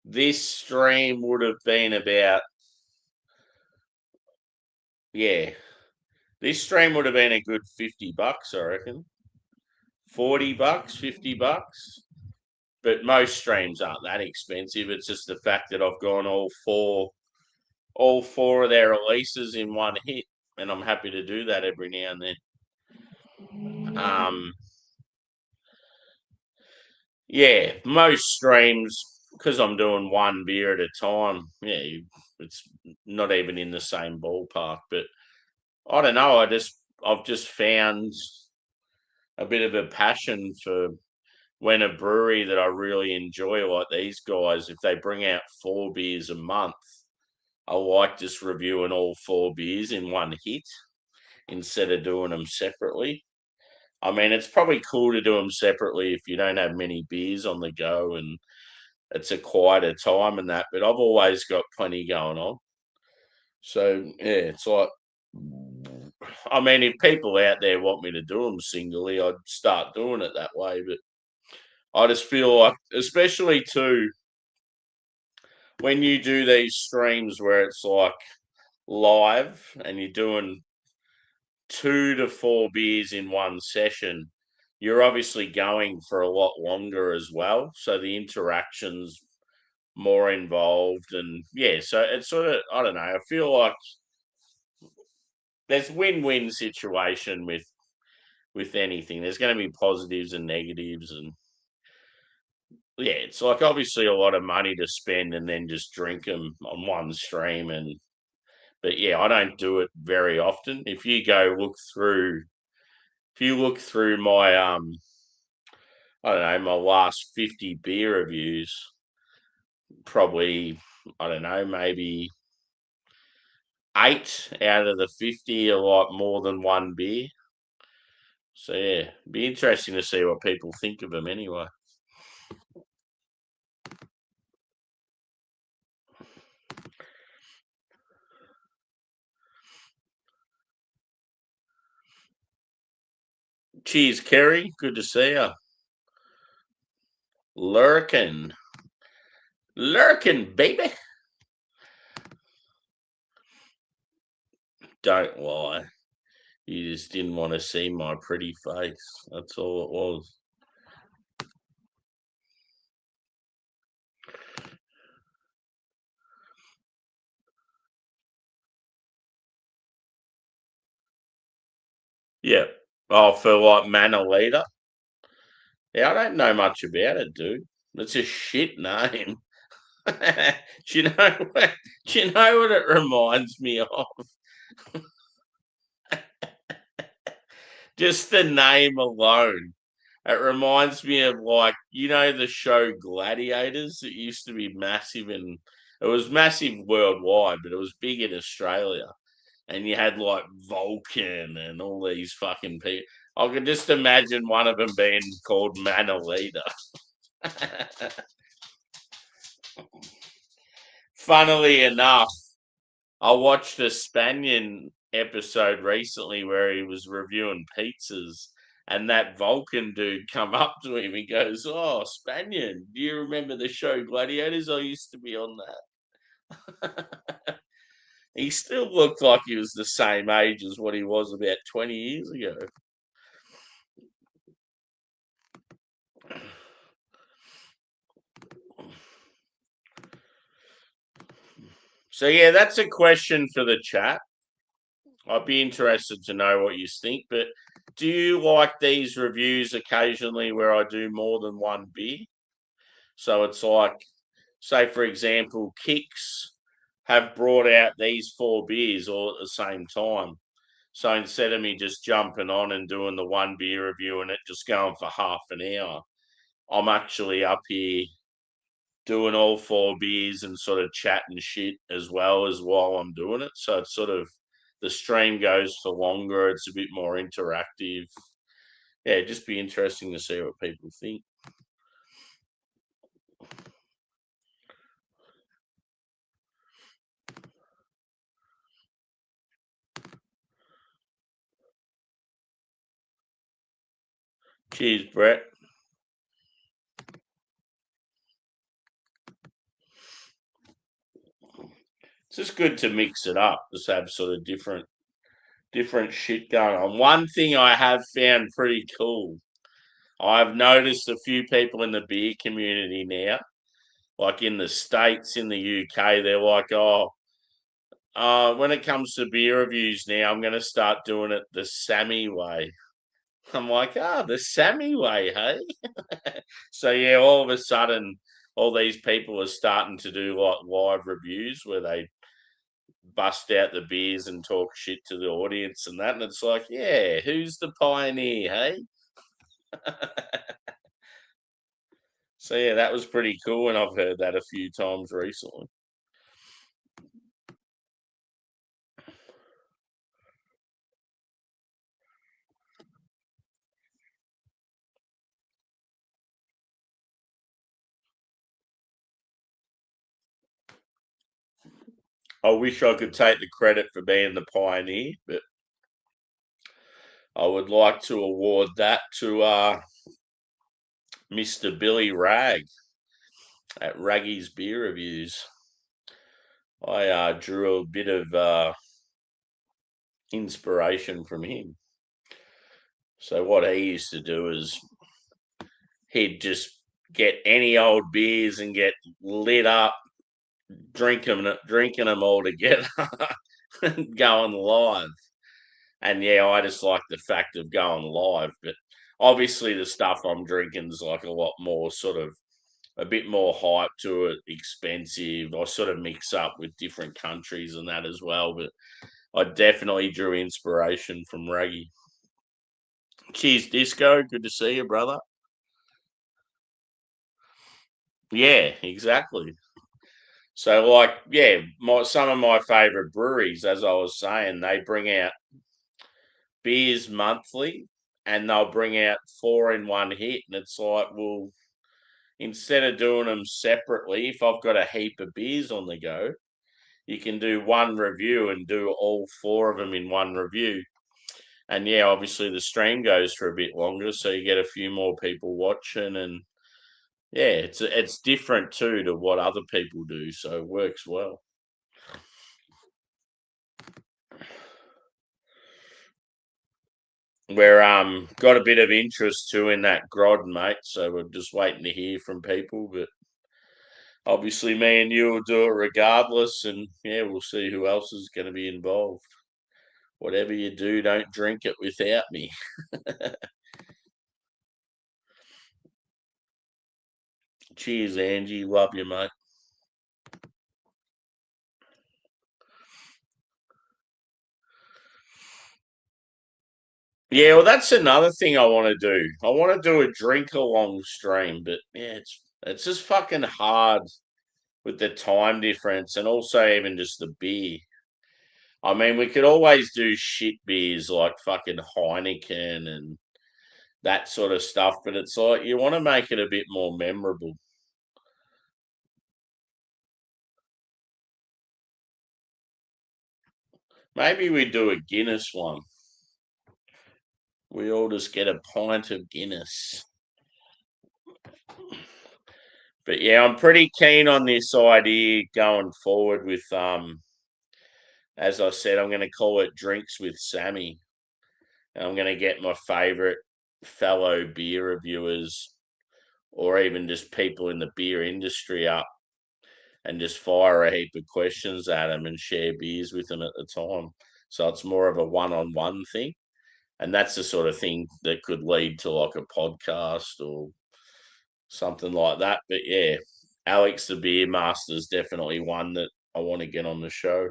this stream would have been about, yeah, this stream would have been a good $50, I reckon. $40, $50. But most streams aren't that expensive. It's just the fact that I've gone all four of their releases in one hit, and I'm happy to do that every now and then. Yeah, most streams because I'm doing one beer at a time. Yeah, it's not even in the same ballpark. But I don't know. I've just found a bit of a passion for when a brewery that I really enjoy, like these guys, if they bring out 4 beers a month, I like just reviewing all 4 beers in one hit instead of doing them separately. I mean, it's probably cool to do them separately if you don't have many beers on the go and it's a quieter time and that, but I've always got plenty going on. So, yeah, it's like, I mean, if people out there want me to do them singly, I'd start doing it that way. But I just feel like, especially too, when you do these streams where it's like live and you're doing 2 to 4 beers in one session, you're obviously going for a lot longer as well, so the interactions more involved, and yeah, so it's sort of, I don't know. I feel like there's win-win situation with anything. There's going to be positives and negatives, and yeah, it's like obviously a lot of money to spend and then just drink them on one stream, and but yeah, I don't do it very often. If you look through my I don't know, my last 50 beer reviews, probably, I don't know, maybe 8 out of the 50 are like more than one beer. So yeah, be interesting to see what people think of them anyway. Cheers, Kerry. Good to see you. Lurkin. Lurkin, baby. Don't lie. You just didn't want to see my pretty face. That's all it was. Yeah. Oh, for like Manolita. Yeah, I don't know much about it, dude. It's a shit name. do you know what? Do you know what it reminds me of? Just the name alone. It reminds me of, like, the show Gladiators. It used to be massive, and it was massive worldwide, but it was big in Australia. And you had like Vulcan and all these fucking people. I could just imagine one of them being called Manolita. Funnily enough, I watched a Spanian episode recently where he was reviewing pizzas, and that Vulcan dude come up to him and goes, "Oh, Spanian, do you remember the show Gladiators? I used to be on that." He still looked like he was the same age as what he was about 20 years ago. So yeah, that's a question for the chat. I'd be interested to know what you think. But do you like these reviews occasionally where I do more than one beer? So it's like, say for example, Kicks have brought out these 4 beers all at the same time. So instead of me just jumping on and doing the one beer review and it just going for half an hour, I'm actually up here doing all 4 beers and sort of chatting shit as well as while I'm doing it. So it's sort of, the stream goes for longer. It's a bit more interactive. Yeah, it'd just be interesting to see what people think. Cheers, Brett. It's just good to mix it up. Just have sort of different shit going on. One thing I have found pretty cool, I've noticed a few people in the beer community now, like in the States, in the UK, they're like, oh, when it comes to beer reviews now, I'm going to start doing it the Sammy way. I'm like, the Sammy way, hey? So, yeah, all of a sudden, all these people are starting to do like live reviews where they bust out the beers and talk shit to the audience and that. And it's like, yeah, who's the pioneer, hey? So, yeah, that was pretty cool. And I've heard that a few times recently. I wish I could take the credit for being the pioneer, but I would like to award that to Mr. Billy Rag at Raggy's Beer Reviews. I drew a bit of inspiration from him. So what he used to do is he'd just get any old beers and get lit up, drinking them all together, and going live. And yeah, I just like the fact of going live, but obviously the stuff I'm drinking is like a lot more sort of a bit more hype to it, expensive. I sort of mix up with different countries and that as well, but I definitely drew inspiration from Raggy. Cheers, Disco. Good to see you, brother. Yeah, exactly. So, like, yeah, some of my favourite breweries, as I was saying, they bring out beers monthly, and they'll bring out four in one hit, and it's like, well, instead of doing them separately, if I've got a heap of beers on the go, you can do one review and do all four of them in one review. And yeah, obviously the stream goes for a bit longer, so you get a few more people watching, and yeah, it's different too to what other people do, so it works well. We're got a bit of interest too in that Grod, mate. So we're just waiting to hear from people. But obviously, me and you will do it regardless, and yeah, we'll see who else is going to be involved. Whatever you do, don't drink it without me. Cheers, Angie. Love you, mate. Yeah, well, that's another thing I want to do. I want to do a drink along stream, but yeah, it's just fucking hard with the time difference and also even just the beer. I mean, we could always do shit beers like fucking Heineken and that sort of stuff, but it's like you want to make it a bit more memorable. Maybe we do a Guinness one. We all just get a pint of Guinness. But yeah, I'm pretty keen on this idea going forward with as I said, I'm gonna call it Drinks with Sammy. And I'm gonna get my favourite fellow beer reviewers or even just people in the beer industry up and just fire a heap of questions at them and share beers with them at the time. So it's more of a one-on-one thing. And that's the sort of thing that could lead to like a podcast or something like that. But yeah, Alex the Beer Master is definitely one that I want to get on the show.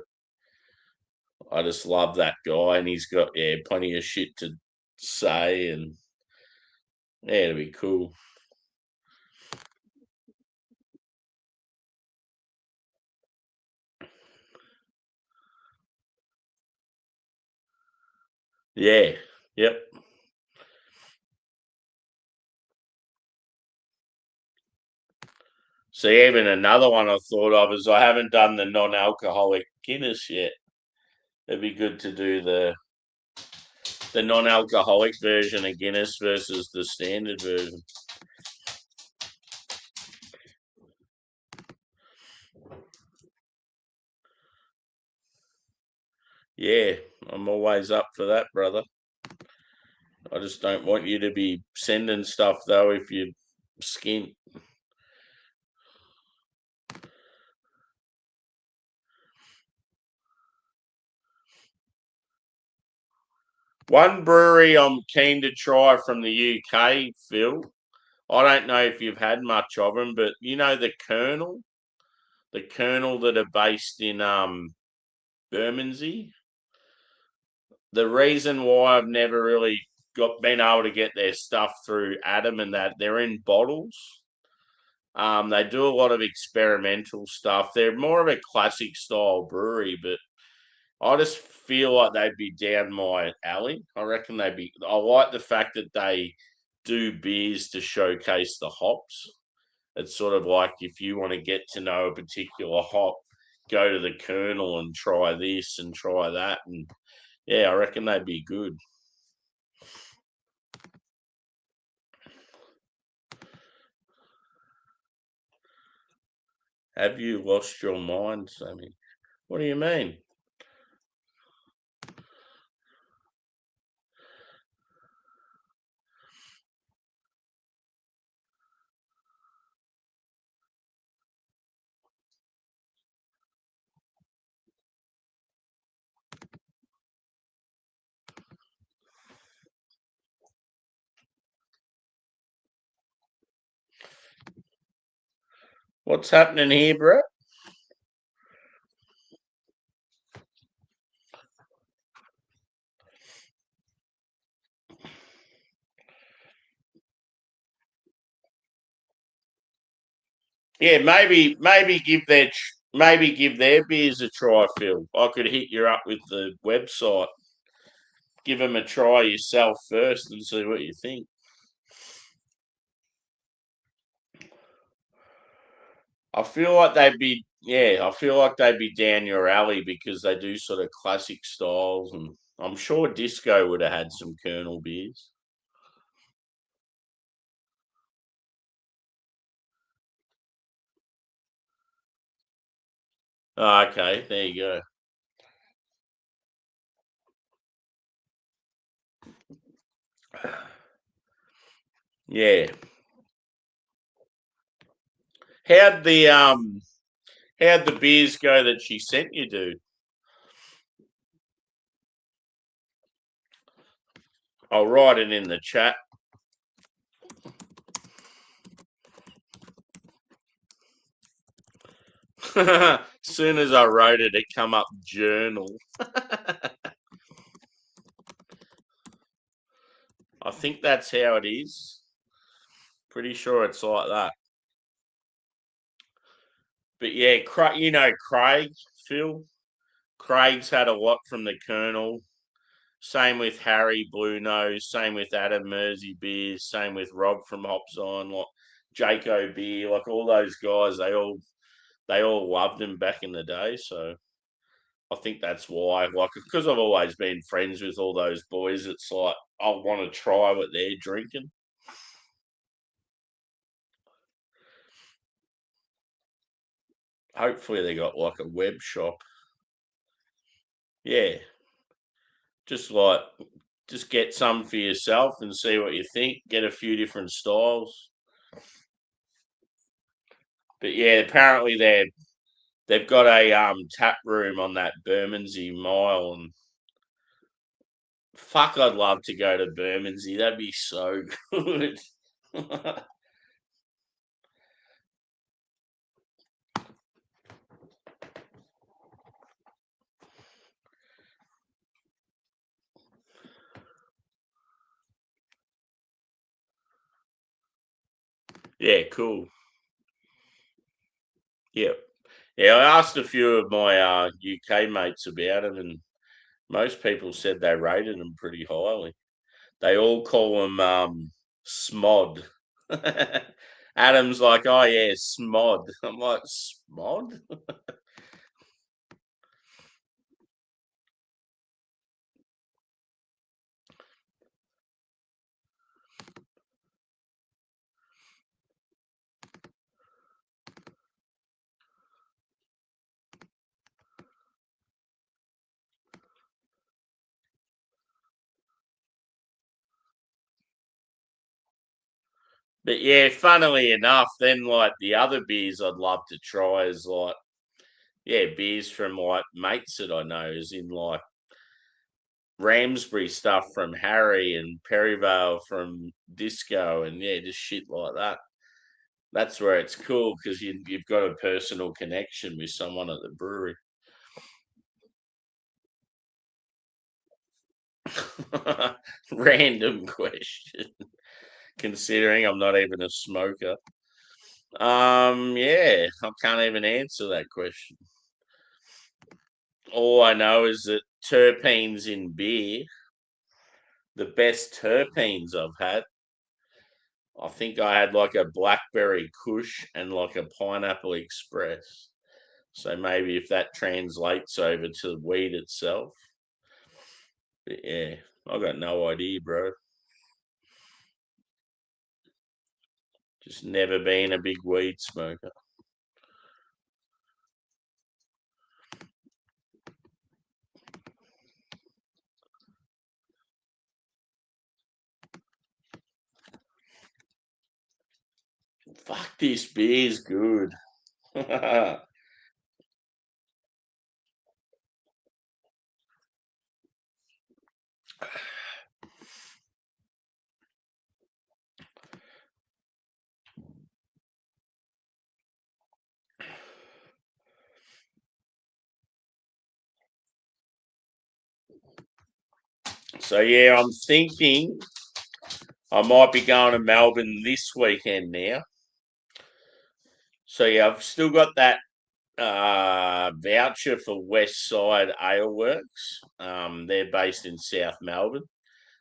I just love that guy, and he's got plenty of shit to say, and yeah, it'll be cool. Yeah, yep. See, even another one I thought of is I haven't done the non-alcoholic Guinness yet. It'd be good to do the non-alcoholic version of Guinness versus the standard version. Yeah, I'm always up for that, brother. I just don't want you to be sending stuff though if you skint. One brewery I'm keen to try from the UK, Phil. I don't know if you've had much of them, but you know the Colonel that are based in Bermondsey. The reason why I've never really been able to get their stuff through Adam and that they're in bottles. They do a lot of experimental stuff. They're more of a classic style brewery, but I just feel like they'd be down my alley. I reckon they'd be. I like the fact that they do beers to showcase the hops. It's sort of like if you want to get to know a particular hop, go to the Colonel and try this and try that, and yeah, I reckon they'd be good. Have you lost your mind, Sammy? What do you mean? What's happening here, bro? Yeah, maybe give their beers a try, Phil. I could hit you up with the website. Give them a try yourself first and see what you think. I feel like they'd be down your alley because they do sort of classic styles, and I'm sure Disco would have had some Colonel beers. Oh, okay, there you go. Yeah. How'd the um how'd the beers go that she sent you, dude? I'll write it in the chat. As soon as I wrote it, it come up journal. I think that's how it is. Pretty sure it's like that. But yeah, you know Craig, Phil. Craig's had a lot from the Colonel. Same with Harry Blue Nose. Same with Adam Mersey Beers. Same with Rob from Hops On. Like Jaco Beer. Like all those guys, they all loved him back in the day. So I think that's why. Like because I've always been friends with all those boys. It's like I want to try what they're drinking. Hopefully they got like a web shop. Yeah, just like just get some for yourself and see what you think. Get a few different styles. But yeah, apparently they've got a tap room on that Bermondsey Mile, and fuck, I'd love to go to Bermondsey. That'd be so good. Yeah, cool. Yeah, yeah. I asked a few of my UK mates about them, and most people said they rated them pretty highly. They all call them Smod. Adam's like, oh yeah, Smod. I'm like, Smod? But yeah, funnily enough, then like the other beers I'd love to try is like, yeah, beers from like mates that I know, is in like Ramsbury stuff from Harry and Perryvale from Disco, and yeah, just shit like that. That's where it's cool because you've got a personal connection with someone at the brewery. Random question, considering I'm not even a smoker. Yeah, I can't even answer that question. All I know is that terpenes in beer, the best terpenes I've had, I think I had like a blackberry kush and like a pineapple express. So maybe if that translates over to weed itself. But yeah, I got no idea, bro. Just never been a big weed smoker. Fuck, this beer's good. So yeah, I'm thinking I might be going to Melbourne this weekend now. So yeah, I've still got that voucher for West Side Ale Works. They're based in South Melbourne.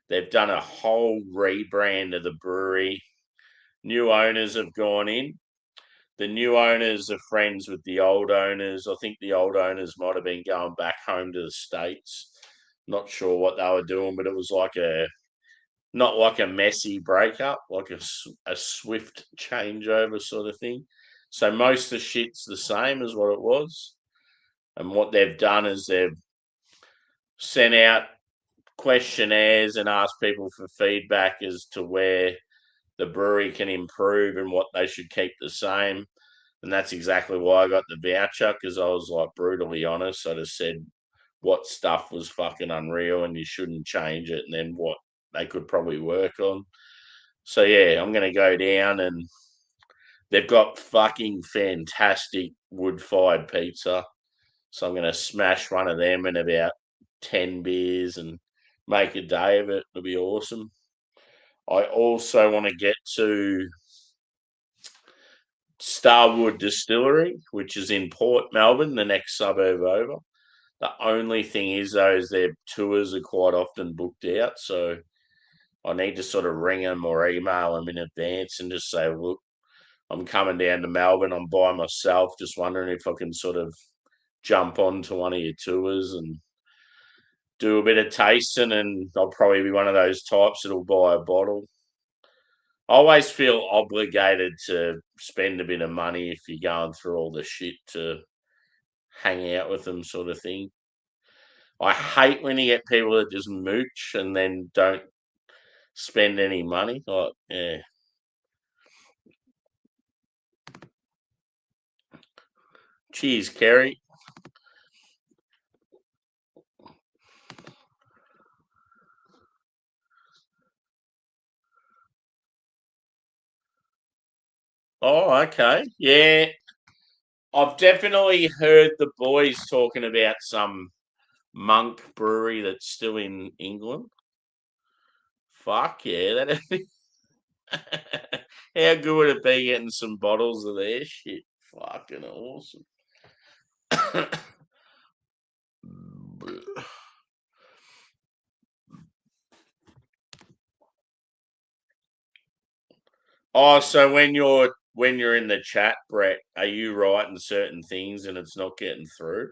They've done a whole rebrand of the brewery. New owners have gone in. The new owners are friends with the old owners. I think the old owners might have been going back home to the States. Not sure what they were doing, but it was like not like a messy breakup, like a swift changeover sort of thing. So most of the shit's the same as what it was. And what they've done is they've sent out questionnaires and asked people for feedback as to where the brewery can improve and what they should keep the same. And that's exactly why I got the voucher, because I was like brutally honest. I just said what stuff was fucking unreal and you shouldn't change it, and then what they could probably work on. So yeah, I'm gonna go down, and they've got fucking fantastic wood-fired pizza. So I'm gonna smash one of them in about 10 beers and make a day of it. It'll be awesome. I also want to get to Starwood Distillery, which is in Port Melbourne, the next suburb over. The only thing is, though, is their tours are quite often booked out. So I need to sort of ring them or email them in advance and just say, look, I'm coming down to Melbourne. I'm by myself. Just wondering if I can sort of jump onto one of your tours and do a bit of tasting. And I'll probably be one of those types that'll buy a bottle. I always feel obligated to spend a bit of money if you're going through all the shit to hang out with them, sort of thing. I hate when you get people that just mooch and then don't spend any money. Like, yeah. Cheers, Kerry. Oh, okay. Yeah. I've definitely heard the boys talking about some monk brewery that's still in England. Fuck yeah, that'd be how good would it be getting some bottles of their shit? Fucking awesome. Oh, so when you're in the chat, Brett, are you writing certain things and it's not getting through?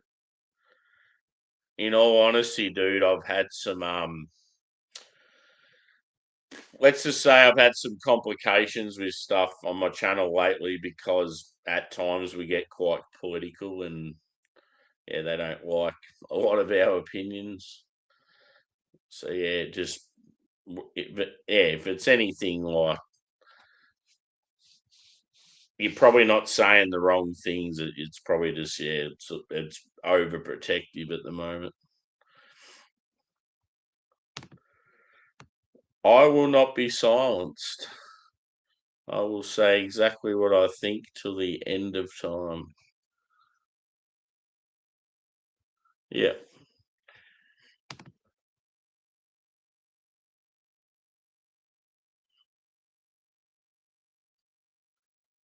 In all honesty, dude, I've had some let's just say I've had some complications with stuff on my channel lately because at times we get quite political and yeah, they don't like a lot of our opinions. So yeah, if it's anything like you're probably not saying the wrong things. It's probably just it's overprotective at the moment. I will not be silenced. I will say exactly what I think till the end of time. Yeah.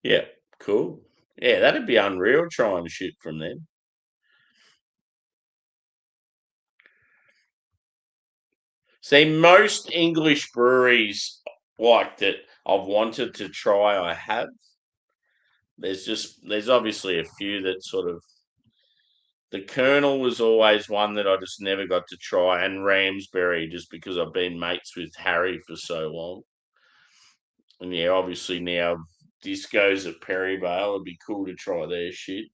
Yeah. Cool. Yeah, that'd be unreal trying shit from them. See, most English breweries like that I've wanted to try, I have. There's obviously a few that sort of the Colonel was always one that I just never got to try, and Ramsbury just because I've been mates with Harry for so long. And yeah, obviously now Disco's at Perryvale. It'd be cool to try their shit.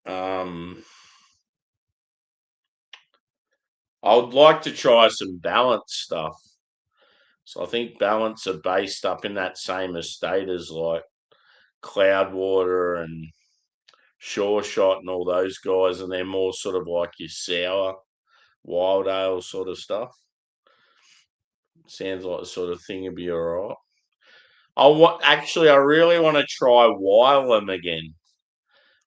Um, I would like to try some Balance stuff. So I think Balance are based up in that same estate as like Cloudwater and Sure Shot and all those guys, and they're more sort of like your sour wild ale sort of stuff. Sounds like the sort of thing would be all right. Actually, I really want to try Wylam again.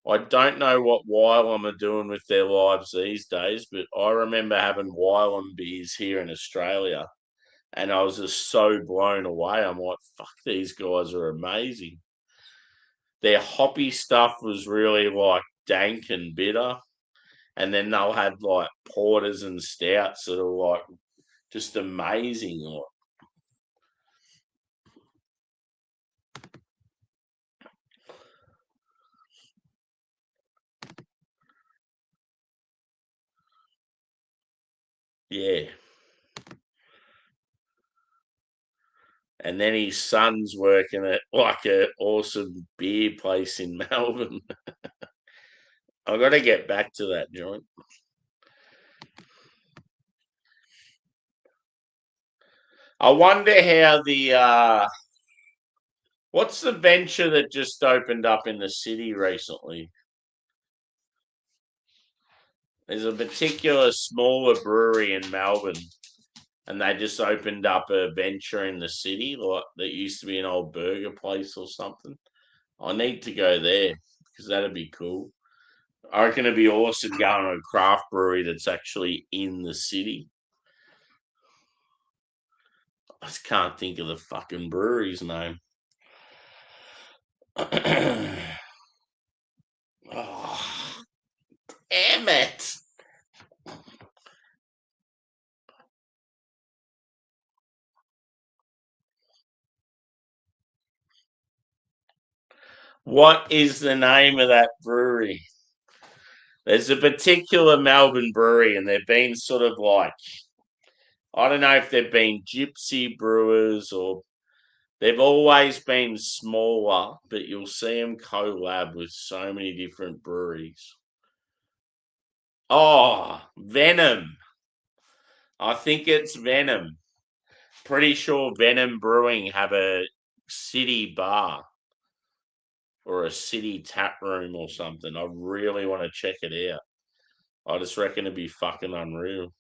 I don't know what Wylam are doing with their lives these days, but I remember having Wylam beers here in Australia, and I was just so blown away. I'm like, fuck, these guys are amazing. Their hoppy stuff was really like dank and bitter, and then they'll have like porters and stouts that are like just amazing. Like, yeah. And then his son's working at like a awesome beer place in Melbourne. I've got to get back to that joint. I wonder how what's the venture that just opened up in the city recently? There's a particular smaller brewery in Melbourne, and they just opened up a venture in the city, like that used to be an old burger place or something. I need to go there because that'd be cool. I reckon it'd be awesome going to a craft brewery that's actually in the city. I just can't think of the fucking brewery's name. Oh, damn it. What is the name of that brewery? There's a particular Melbourne brewery, and they've been sort of like, I don't know if they've been gypsy brewers or they've always been smaller, but you'll see them collab with so many different breweries. Oh, Venom. I think it's Venom. Pretty sure Venom Brewing have a city bar or a city tap room or something. I really want to check it out. I just reckon it'd be fucking unreal.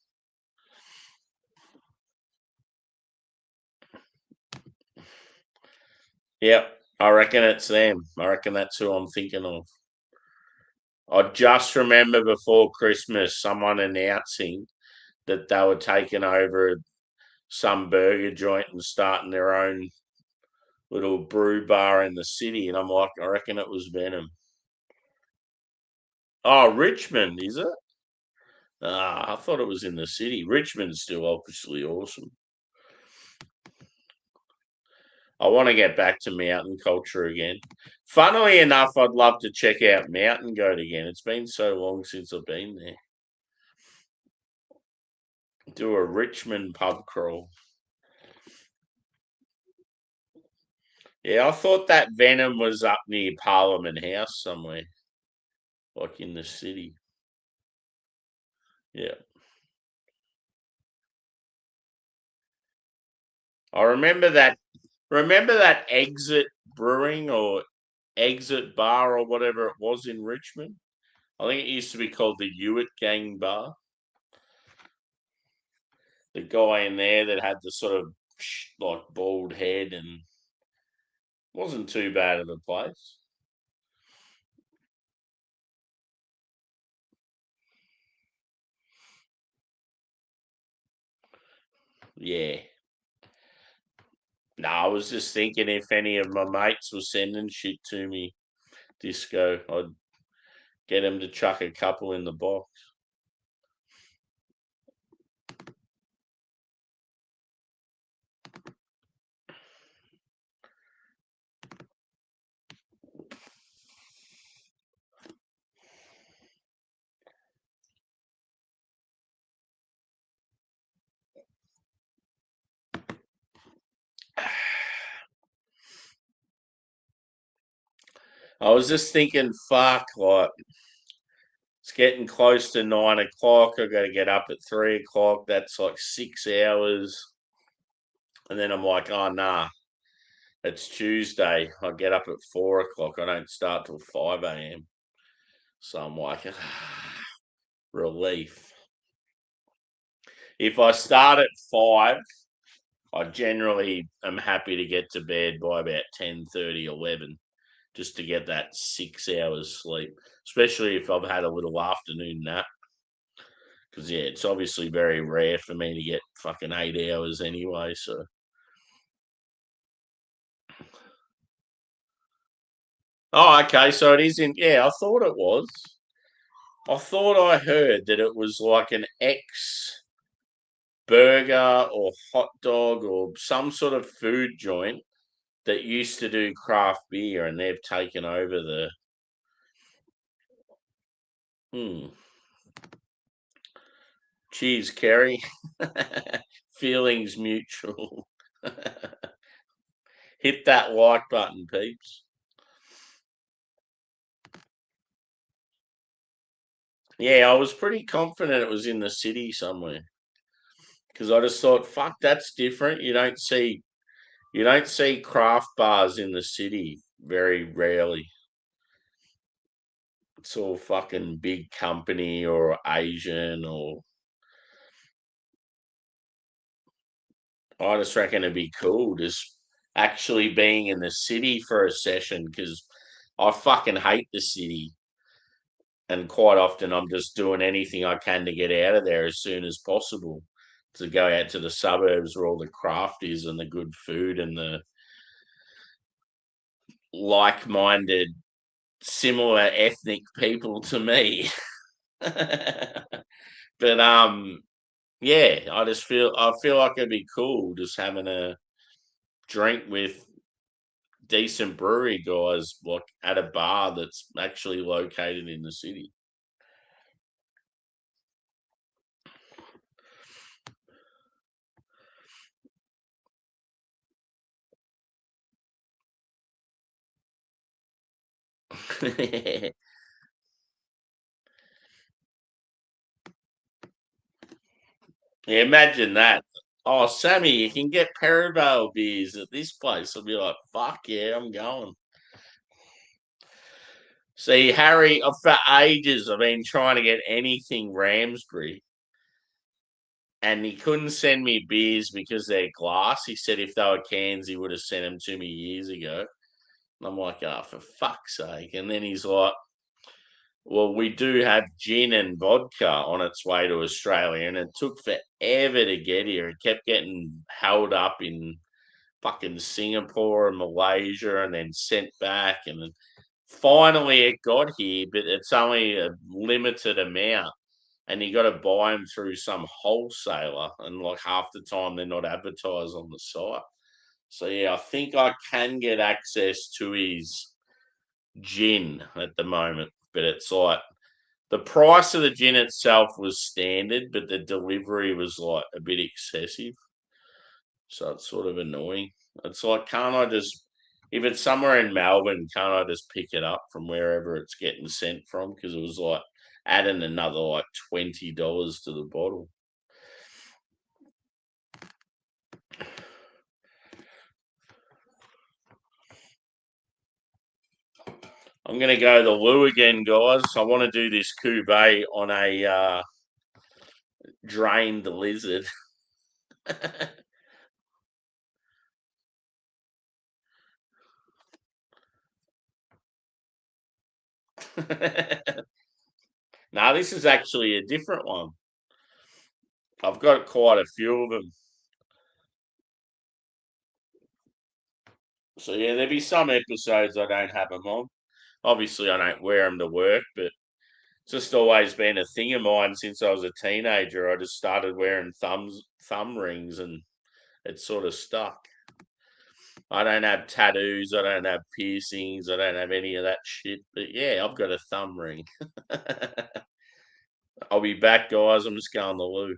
Yep, I reckon it's them. I reckon that's who I'm thinking of. I just remember before Christmas someone announcing that they were taking over some burger joint and starting their own little brew bar in the city, and I'm like, I reckon it was Venom. Oh, Richmond, is it? Ah, I thought it was in the city. Richmond's still obviously awesome. I want to get back to mountain culture again. Funnily enough, I'd love to check out Mountain Goat again. It's been so long since I've been there. Do a Richmond pub crawl. Yeah, I thought that Venom was up near Parliament House somewhere, like in the city. Yeah. I remember that. Remember that Exit Brewing or Exit Bar or whatever it was in Richmond? I think it used to be called the Hewitt Gang Bar. The guy in there that had the sort of like bald head and wasn't too bad of a place. Yeah. No, I was just thinking if any of my mates were sending shit to me, Disco, I'd get them to chuck a couple in the box. I was just thinking, fuck, like it's getting close to 9 o'clock. I got to get up at 3 o'clock. That's like 6 hours, and then I'm like, oh nah, it's Tuesday. I get up at 4 o'clock. I don't start till 5 a.m. So I'm like, relief. If I start at 5, I generally am happy to get to bed by about 10:30, 11. just to get that 6 hours sleep, especially if I've had a little afternoon nap. Because yeah, it's obviously very rare for me to get fucking 8 hours anyway. So oh, okay, so it is in. Yeah, I thought it was. I thought I heard that it was like an ex burger or hot dog or some sort of food joint that used to do craft beer, and they've taken over the. Hmm. Cheers, Kerry. Feelings mutual. Hit that like button, peeps. Yeah, I was pretty confident it was in the city somewhere because I just thought, fuck, that's different. You don't see craft bars in the city very rarely. It's all fucking big company or Asian or I just reckon it'd be cool just actually being in the city for a session because I fucking hate the city. And quite often I'm just doing anything I can to get out of there as soon as possible to go out to the suburbs where all the craft is and the good food and the like-minded, similar ethnic people to me. But yeah, I feel like it'd be cool just having a drink with decent brewery guys like at a bar that's actually located in the city. Yeah, imagine that. Oh, Sammy, you can get Perivale beers at this place. I'll be like, fuck yeah, I'm going. See, Harry, for ages I've been trying to get anything Ramsbury, and he couldn't send me beers because they're glass. He said if they were cans, he would have sent them to me years ago. And I'm like, oh, for fuck's sake. And then he's like, well, we do have gin and vodka on its way to Australia, and it took forever to get here. It kept getting held up in fucking Singapore and Malaysia and then sent back. And then finally it got here, but it's only a limited amount. And you got to buy them through some wholesaler. And like half the time they're not advertised on the site. So yeah, I think I can get access to his gin at the moment, but it's like the price of the gin itself was standard, but the delivery was like a bit excessive. So it's sort of annoying. It's like, can't I just, if it's somewhere in Melbourne, can't I just pick it up from wherever it's getting sent from? Because it was like adding another like $20 to the bottle. I'm gonna go the loo again, guys. I want to do this cuvee on a drained lizard. Now this is actually a different one. I've got quite a few of them. So yeah, there'll be some episodes I don't have them on. Obviously, I don't wear them to work, but it's just always been a thing of mine since I was a teenager. I just started wearing thumb rings, and it sort of stuck. I don't have tattoos. I don't have piercings. I don't have any of that shit. But yeah, I've got a thumb ring. I'll be back, guys. I'm just going to the loo.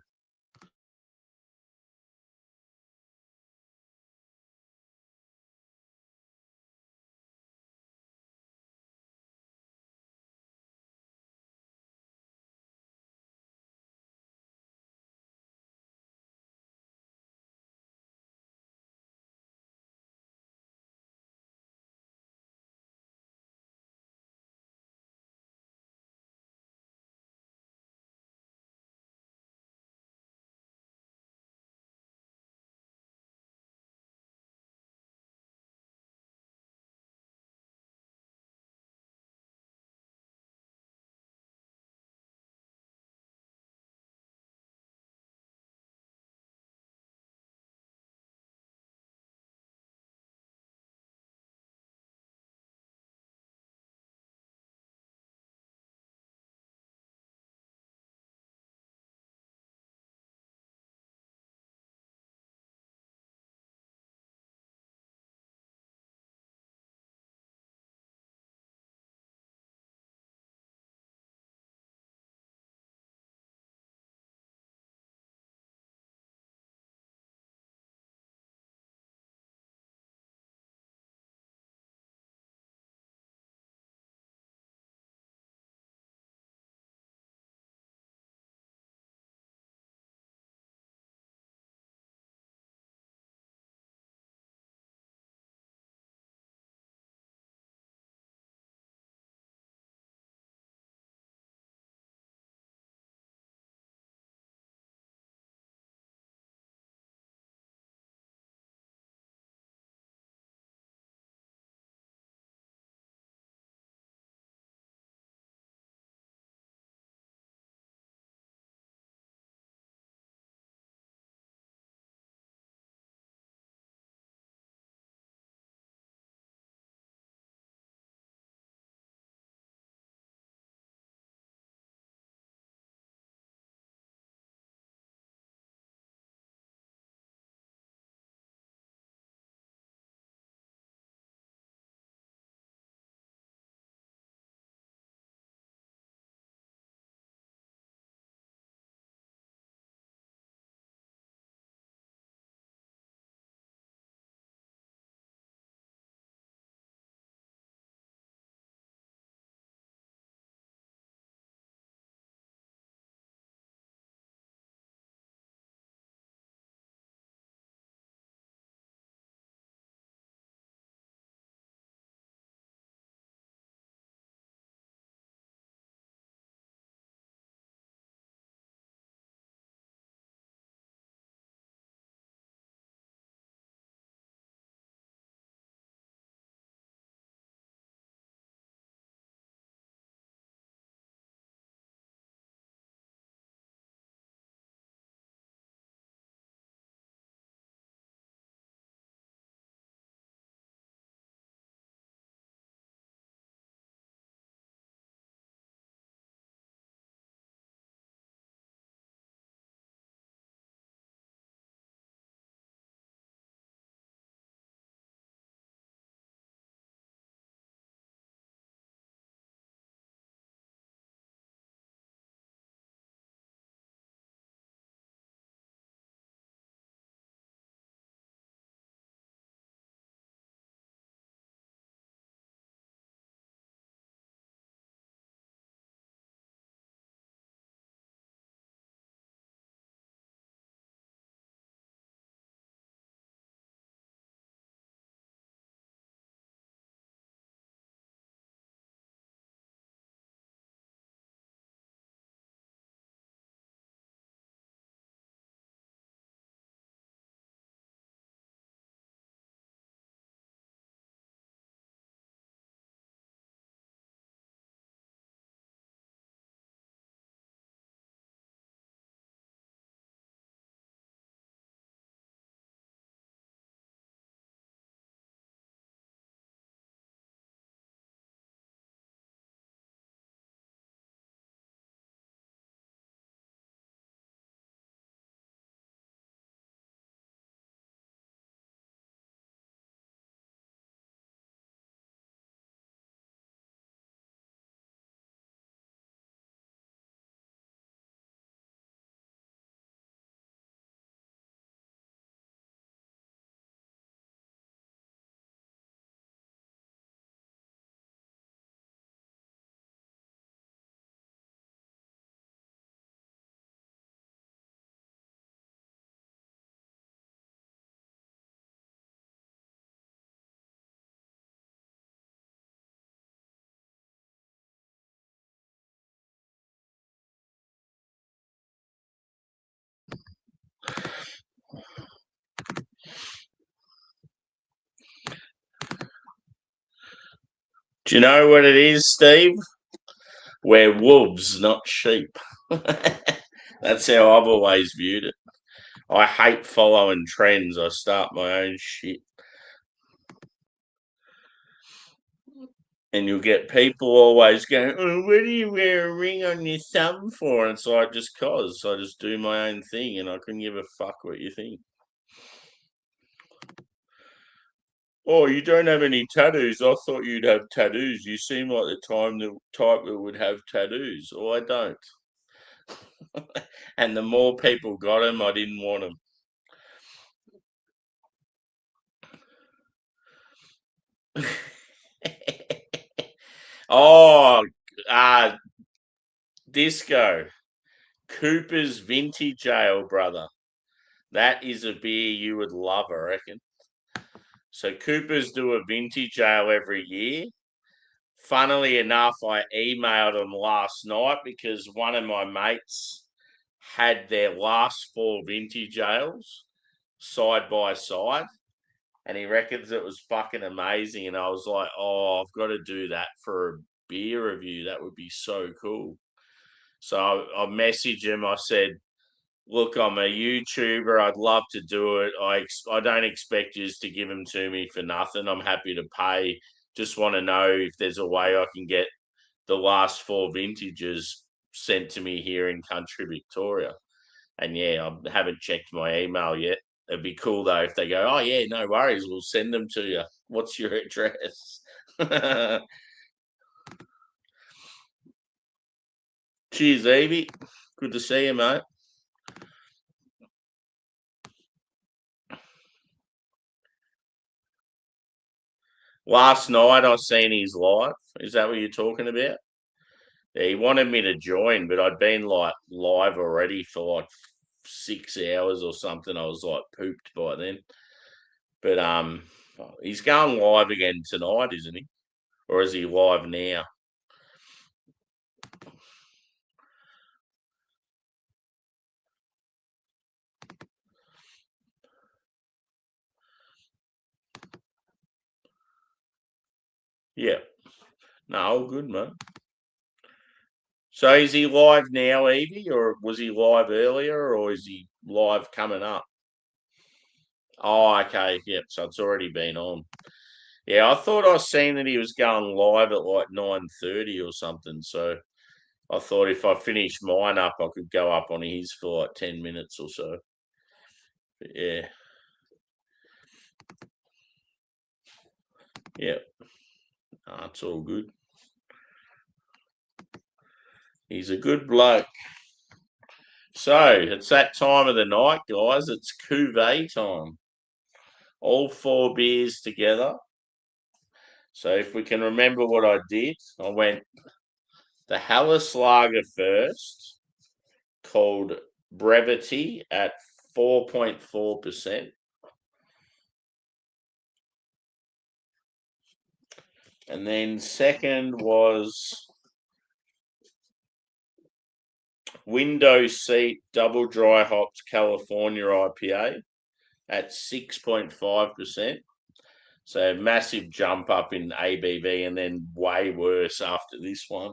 Do you know what it is, Steve? We're wolves, not sheep. That's how I've always viewed it. I hate following trends. I start my own shit. And you'll get people always going, "Oh, what do you wear a ring on your thumb for?" And it's like, just cause. I just do my own thing and I couldn't give a fuck what you think. Oh, you don't have any tattoos. I thought you'd have tattoos. You seem like the type that would have tattoos. Oh, I don't. And the more people got them, I didn't want them. Oh, Disco. Cooper's Vintage Ale, brother. That is a beer you would love, I reckon. So Cooper's do a vintage ale every year. Funnily enough, I emailed them last night because one of my mates had their last four vintage ales side by side, and he reckons it was fucking amazing. And I was like, oh, I've got to do that for a beer review. That would be so cool. So I messaged him. I said, look, I'm a YouTuber. I'd love to do it. I don't expect you to give them to me for nothing. I'm happy to pay. Just want to know if there's a way I can get the last four vintages sent to me here in country Victoria. And yeah, I haven't checked my email yet. It'd be cool though if they go, oh yeah, no worries, we'll send them to you. What's your address? Cheers, Evie. Good to see you, mate. Last night I seen his live. Is that what you're talking about? Yeah, he wanted me to join, but I'd been like live already for like 6 hours or something. I was like pooped by then. But he's going live again tonight, isn't he? Or is he live now? Yeah. No, good man. So is he live now, Evie, or was he live earlier, or is he live coming up? Oh, okay. Yep. So it's already been on. Yeah, I thought I seen that he was going live at like 9:30 or something. So I thought if I finished mine up, I could go up on his for like 10 minutes or so. But yeah, yeah, it's all good. He's a good bloke. So it's that time of the night, guys. It's cuvee time. All four beers together. So if we can remember what I did, I went the Hallis Lager first, called Brevity at 4.4%. And then second was Window Seat Double Dry Hopped California IPA at 6.5%. So massive jump up in ABV and then way worse after this one.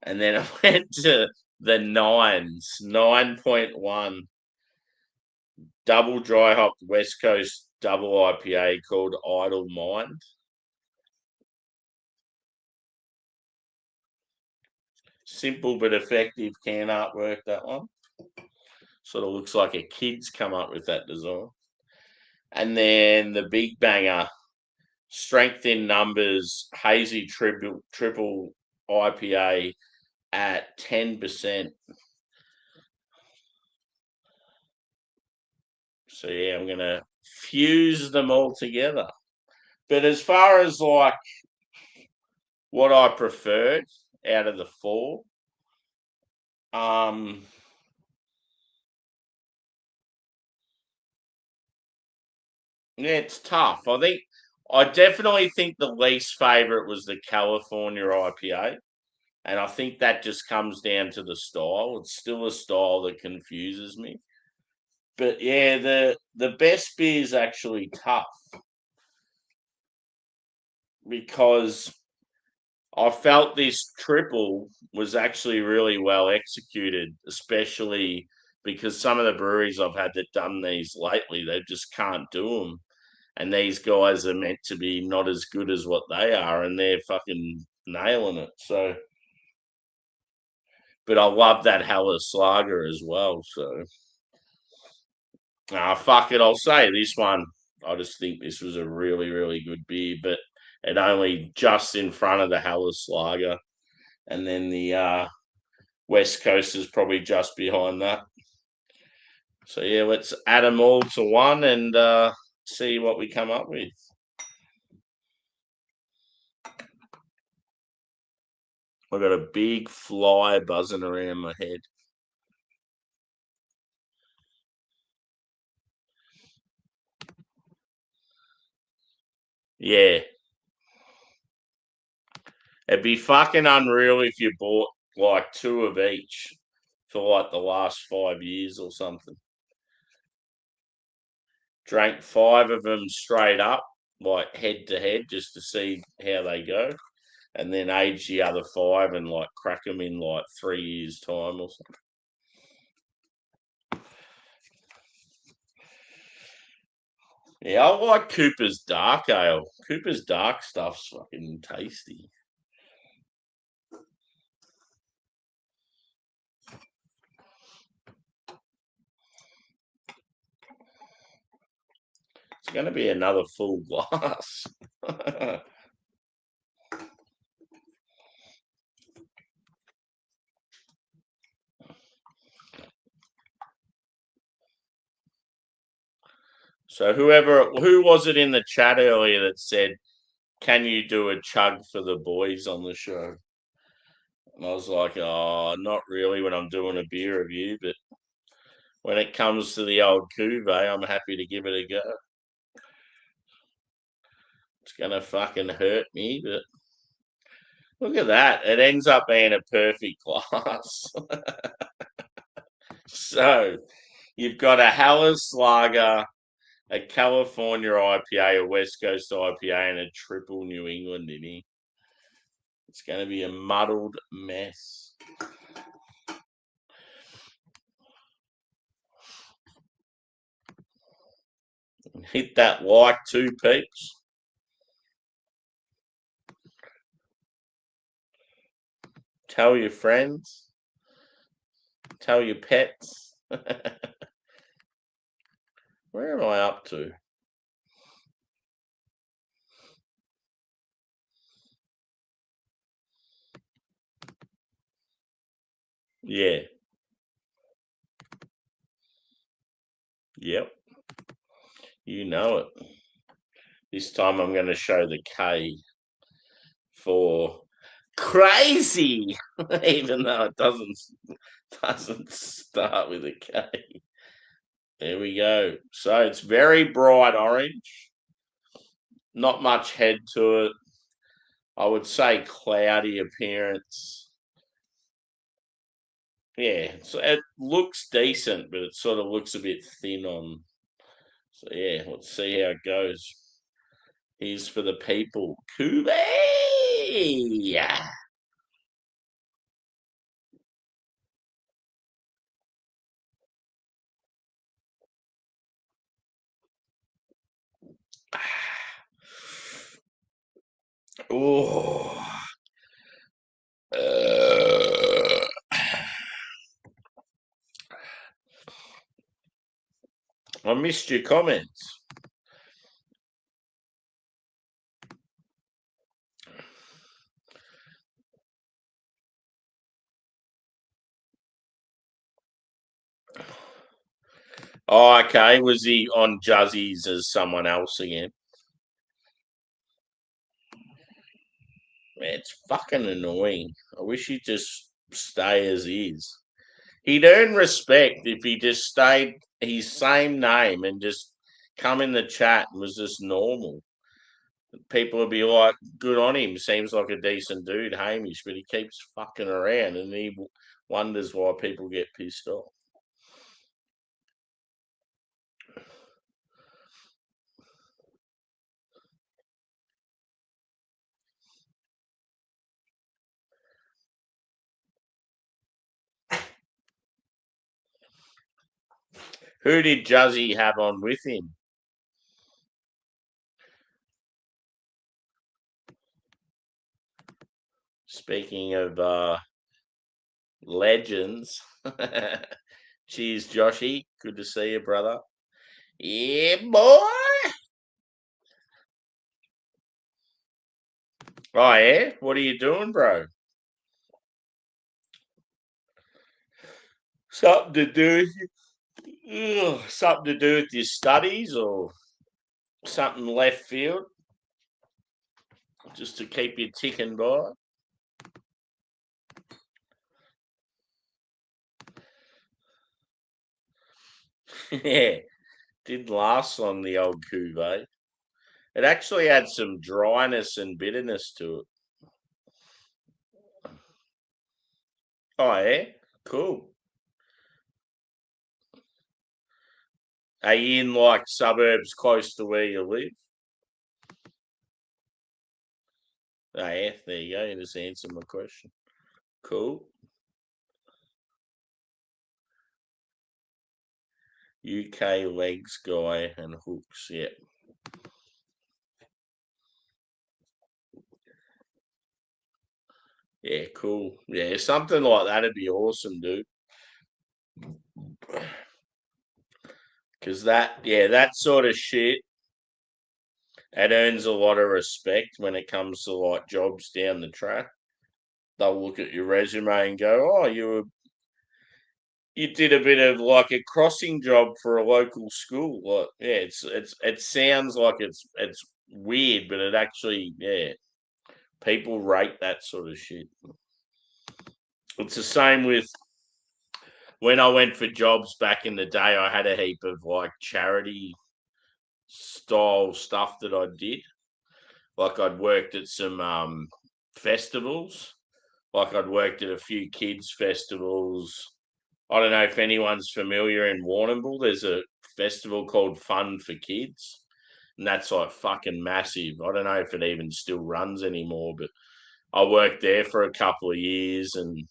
And then I went to the nines, 9.1 double dry hopped West Coast double IPA called Idle Mind. Simple but effective can artwork, that one. Sort of looks like a kid's come up with that design. And then the big banger, Strength in Numbers, Hazy Triple IPA at 10%. So yeah, I'm gonna fuse them all together. But as far as like what I preferred out of the four, um, yeah, it's tough. I definitely think the least favorite was the California IPA. And I think that just comes down to the style. It's still a style that confuses me. But yeah, the best beer is actually tough because I felt this triple was actually really well executed, especially because some of the breweries I've had that done these lately, they just can't do them. And these guys are meant to be not as good as what they are, and they're fucking nailing it. So, but I love that Hellas Lager as well. So, fuck it, I'll say this one. I just think this was a really, really good beer, but it only just in front of the Hellas Lager, and then the West Coast is probably just behind that. So yeah, let's add them all to one and see what we come up with. I've got a big fly buzzing around my head. Yeah. It'd be fucking unreal if you bought like two of each for like the last 5 years or something. Drank five of them straight up, like head to head, just to see how they go. And then age the other five and like crack them in like 3 years' time or something. Yeah, I like Cooper's Dark Ale. Cooper's Dark stuff's fucking tasty. It's going to be another full glass. So who was it in the chat earlier that said, "Can you do a chug for the boys on the show?" And I was like, "Oh, not really when I'm doing a beer review, but when it comes to the old cuvee, I'm happy to give it a go." It's gonna fucking hurt me, but look at that. It ends up being a perfect glass. So you've got a Hellas Lager, a California IPA, a West Coast IPA, and a triple New England in here. It's going to be a muddled mess. Hit that like too, peeps. Tell your friends. Tell your pets. Where am I up to? Yeah. Yep. You know it. This time I'm going to show the K for crazy, even though it doesn't start with a K. There we go. So it's very bright orange. Not much head to it. I would say cloudy appearance. Yeah, so it looks decent, but it sort of looks a bit thin on. So yeah, let's see how it goes. Here's for the people. Kube! Oh. I missed your comments. Oh, okay. Was he on Juzzies as someone else again? Man, it's fucking annoying. I wish he'd just stay as is. He'd earn respect if he just stayed his same name and just come in the chat and was just normal. People would be like, good on him. Seems like a decent dude, Hamish, but he keeps fucking around and he wonders why people get pissed off. Who did Juzzy have on with him? Speaking of legends. Cheers, Joshy. Good to see you, brother. Yeah, boy. Oh, yeah? What are you doing, bro? Something to do something to do with your studies or something left field? Just to keep you ticking by? Yeah. Did last on the old cuvee. It actually had some dryness and bitterness to it. Oh, yeah? Cool. Are you in like suburbs close to where you live? Oh, yeah, there you go. You just answered my question. Cool. UK legs guy and hooks. Yeah. Yeah, cool. Yeah, something like that'd be awesome, dude. Because that sort of shit, it earns a lot of respect when it comes to like jobs down the track. They'll look at your resume and go, "Oh, you did a bit of like a crossing job for a local school." Like, yeah, it sounds like it's weird, but it actually, yeah, people rate that sort of shit. It's the same with when I went for jobs back in the day. I had a heap of like charity style stuff that I did. Like I'd worked at some festivals. Like I'd worked at a few kids festivals. I don't know if anyone's familiar in Warrnambool. There's a festival called Fun for Kids, and that's like fucking massive. I don't know if it even still runs anymore, but I worked there for a couple of years, and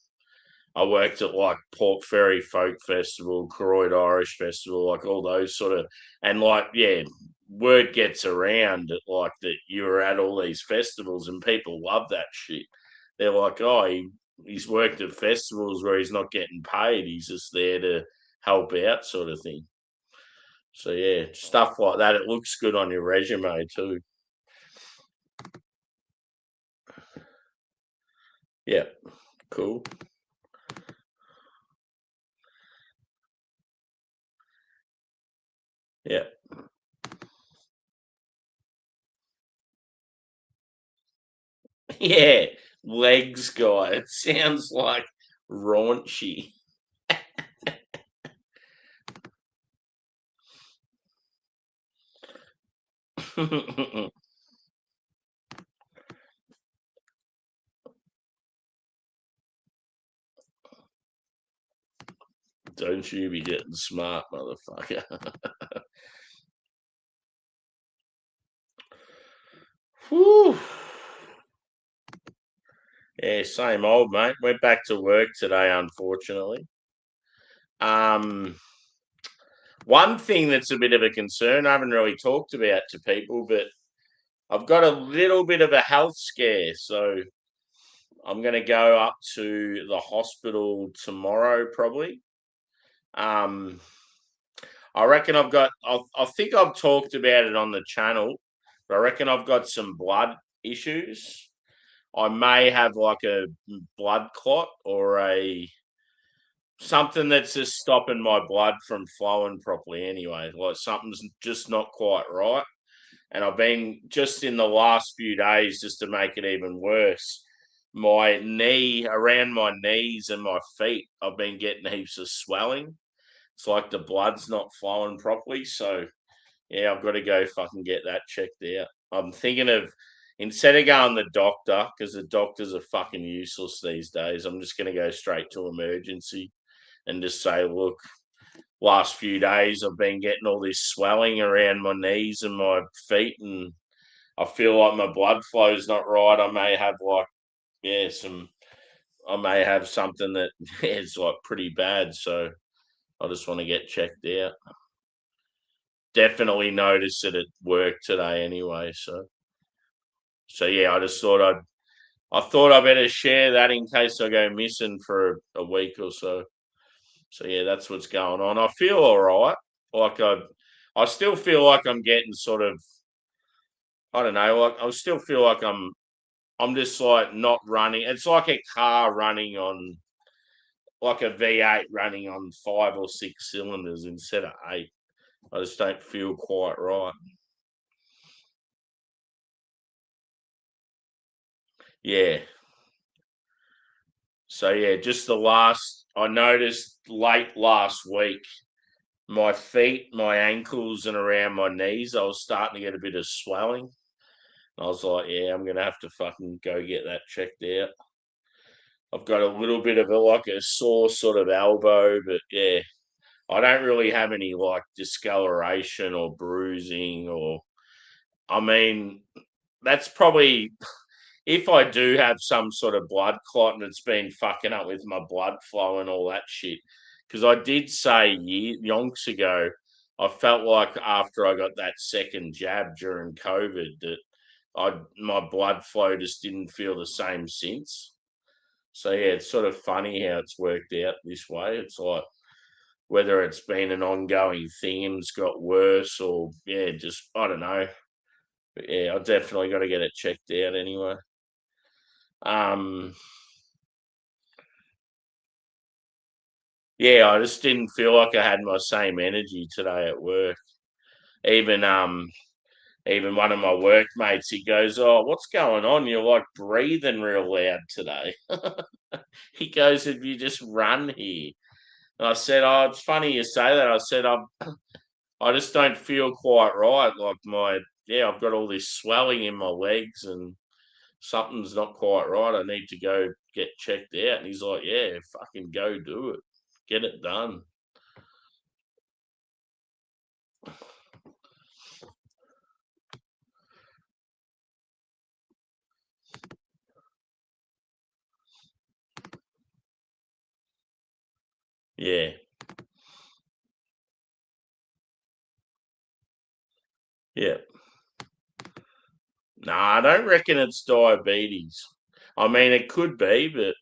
I worked at like Port Fairy Folk Festival, Croyd Irish Festival, like all those sort of, and like, yeah, word gets around that like that you're at all these festivals and people love that shit. They're like, oh, he's worked at festivals where he's not getting paid. He's just there to help out, sort of thing. So yeah, stuff like that. It looks good on your resume too. Yeah, cool. Yeah. Yeah, legs guy. It sounds like raunchy. Don't you be getting smart, motherfucker. Whew. Yeah, same old, mate. Went back to work today, unfortunately. Um, One thing that's a bit of a concern, I haven't really talked about to people, but I've got a little bit of a health scare. So I'm going to go up to the hospital tomorrow, probably. Um, I reckon I think I've talked about it on the channel, but I reckon I've got some blood issues. I may have like a blood clot or a something that's just stopping my blood from flowing properly anyway. Like something's just not quite right. And I've been just in the last few days, just to make it even worse, my knee, around my knees and my feet, I've been getting heaps of swelling. It's like the blood's not flowing properly. So yeah, I've got to go fucking get that checked out. I'm thinking of, instead of going to the doctor, because the doctors are fucking useless these days, I'm just going to go straight to emergency and just say, look, last few days I've been getting all this swelling around my knees and my feet, and I feel like my blood flow's not right. I may have like, yeah, I may have something that is like pretty bad. So I just want to get checked out. definitely noticed it at work today anyway. So yeah, I thought I better share that in case I go missing for a week or so. So yeah, that's what's going on. I feel all right. Like I still feel like I'm getting sort of, I don't know. Like I still feel like I'm just like not running. It's like a car running on, like a V8 running on 5 or 6 cylinders instead of 8. I just don't feel quite right. Yeah. So yeah, just I noticed late last week, my feet, my ankles, and around my knees, I was starting to get a bit of swelling. I was like, yeah, I'm gonna have to fucking go get that checked out. I've got a little bit of like a sore sort of elbow, but yeah, I don't really have any like discoloration or bruising or, I mean, that's probably, if I do have some sort of blood clot and it's been fucking up with my blood flow and all that shit, because I did say yonks ago, I felt like after I got that second jab during COVID that my blood flow just didn't feel the same since. So yeah, it's sort of funny how it's worked out this way. It's like whether it's been an ongoing thing and it's got worse or yeah, just I don't know. But yeah, I definitely got to get it checked out anyway. Um, yeah, I just didn't feel like I had my same energy today at work. Even even one of my workmates, he goes, "Oh, what's going on? You're like breathing real loud today." He goes, "Have you just run here?" And I said, "Oh, it's funny you say that." I said, I just don't feel quite right. Like yeah, I've got all this swelling in my legs and something's not quite right. I need to go get checked out." And he's like, "Yeah, fucking go do it. Get it done." Yeah. Yeah. Nah, I don't reckon it's diabetes. I mean, it could be, but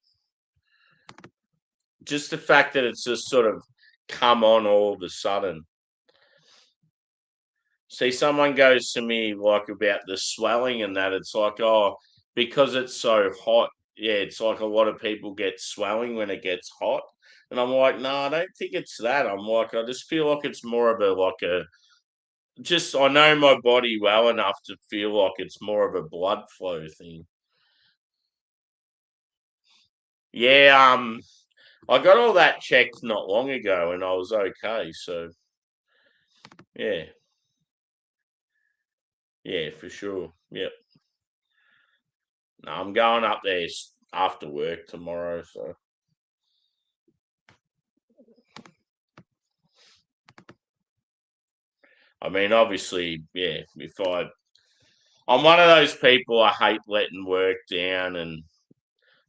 just the fact that it's just sort of come on all of a sudden. See, someone goes to me like about the swelling and that, it's like, oh, because it's so hot, yeah, it's like a lot of people get swelling when it gets hot. And I'm like, no, I don't think it's that. I'm like, I just feel like it's more of a just I know my body well enough to feel like it's more of a blood flow thing. Yeah, I got all that checked not long ago and I was okay. So yeah, yeah, for sure. Yep. No, I'm going up there after work tomorrow. So I mean, obviously, yeah. I'm one of those people I hate letting work down, and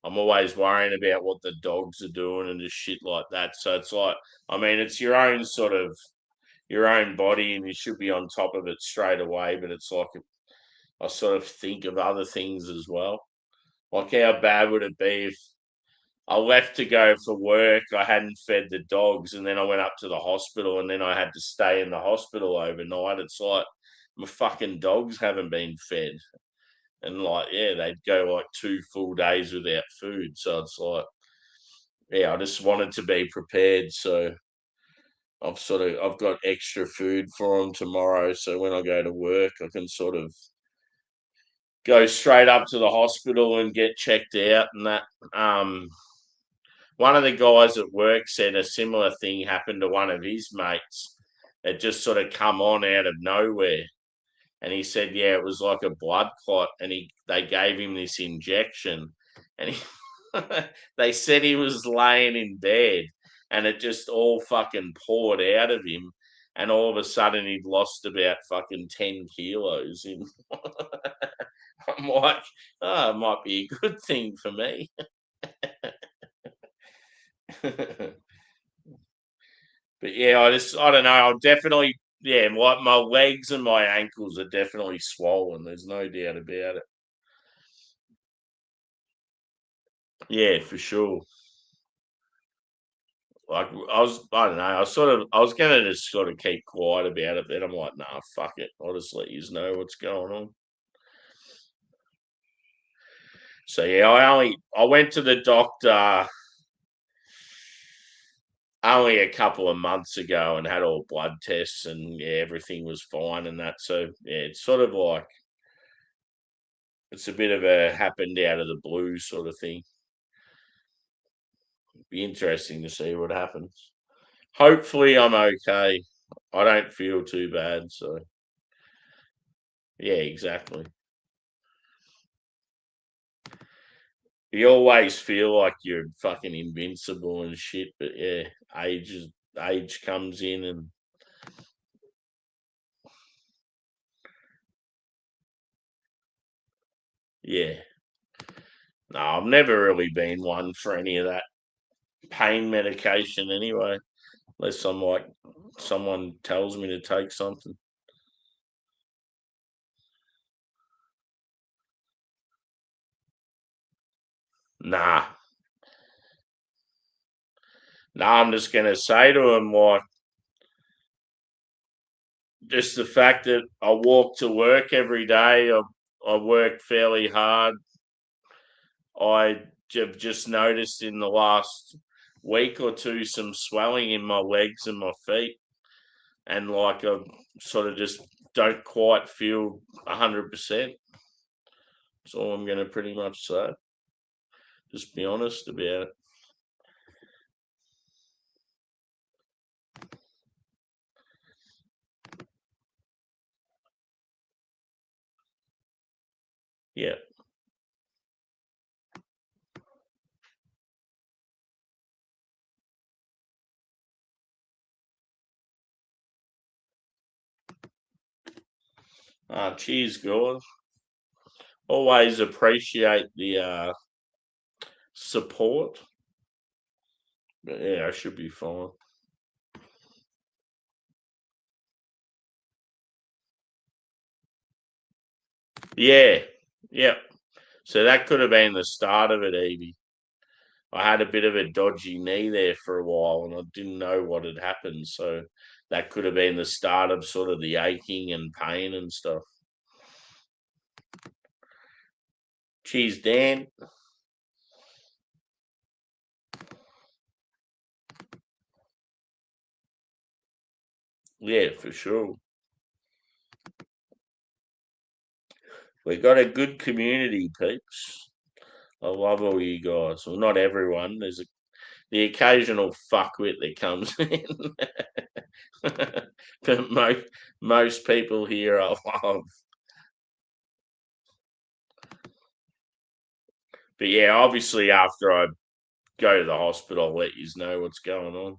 I'm always worrying about what the dogs are doing and just shit like that. So it's like, I mean, it's your own sort of your own body, and you should be on top of it straight away. But it's like I sort of think of other things as well. Like, how bad would it be if I left to go for work, I hadn't fed the dogs, and then I went up to the hospital, and then I had to stay in the hospital overnight? It's like my fucking dogs haven't been fed, and like, yeah, they'd go like 2 full days without food. So it's like, yeah, I just wanted to be prepared. So I've got extra food for them tomorrow. So when I go to work, I can sort of go straight up to the hospital and get checked out and that. Um, One of the guys at work said a similar thing happened to one of his mates. It just sort of come on out of nowhere. And he said, yeah, it was like a blood clot. And they gave him this injection. And they said he was laying in bed and it just all fucking poured out of him. And all of a sudden he'd lost about fucking 10 kilos. I'm like, oh, it might be a good thing for me. But yeah, I don't know. I'll definitely yeah, like my legs and my ankles are definitely swollen. There's no doubt about it. Yeah, for sure. Like I don't know. I was gonna just sort of keep quiet about it, but I'm like, nah, fuck it. I'll just let you know what's going on. So yeah, I went to the doctor only a couple of months ago and had all blood tests, and yeah, everything was fine and that. So yeah, it's sort of like it's a bit of a happened out of the blue sort of thing. Be interesting to see what happens. Hopefully, I'm okay. I don't feel too bad, so yeah, exactly. You always feel like you're fucking invincible and shit, but yeah, age comes in and yeah. No, I've never really been one for any of that pain medication anyway, unless I'm like someone tells me to take something. Nah, nah, I'm just gonna say to him like just the fact that I walk to work every day, I work fairly hard. I have just noticed in the last week or two some swelling in my legs and my feet, and like I sort of just don't quite feel 100%. That's all I'm going to pretty much say. Just be honest about it. Yeah. Cheers, guys. Always appreciate the support. But yeah, I should be fine. Yeah. Yeah. So that could have been the start of it, Evie. I had a bit of a dodgy knee there for a while and I didn't know what had happened. So that could have been the start of sort of the aching and pain and stuff. Cheers, Dan. Yeah, for sure. We got a good community, peeps. I love all you guys. Well, not everyone. There's the occasional fuckwit that comes in. But most people here I love. But yeah, obviously after I go to the hospital, I'll let you know what's going on.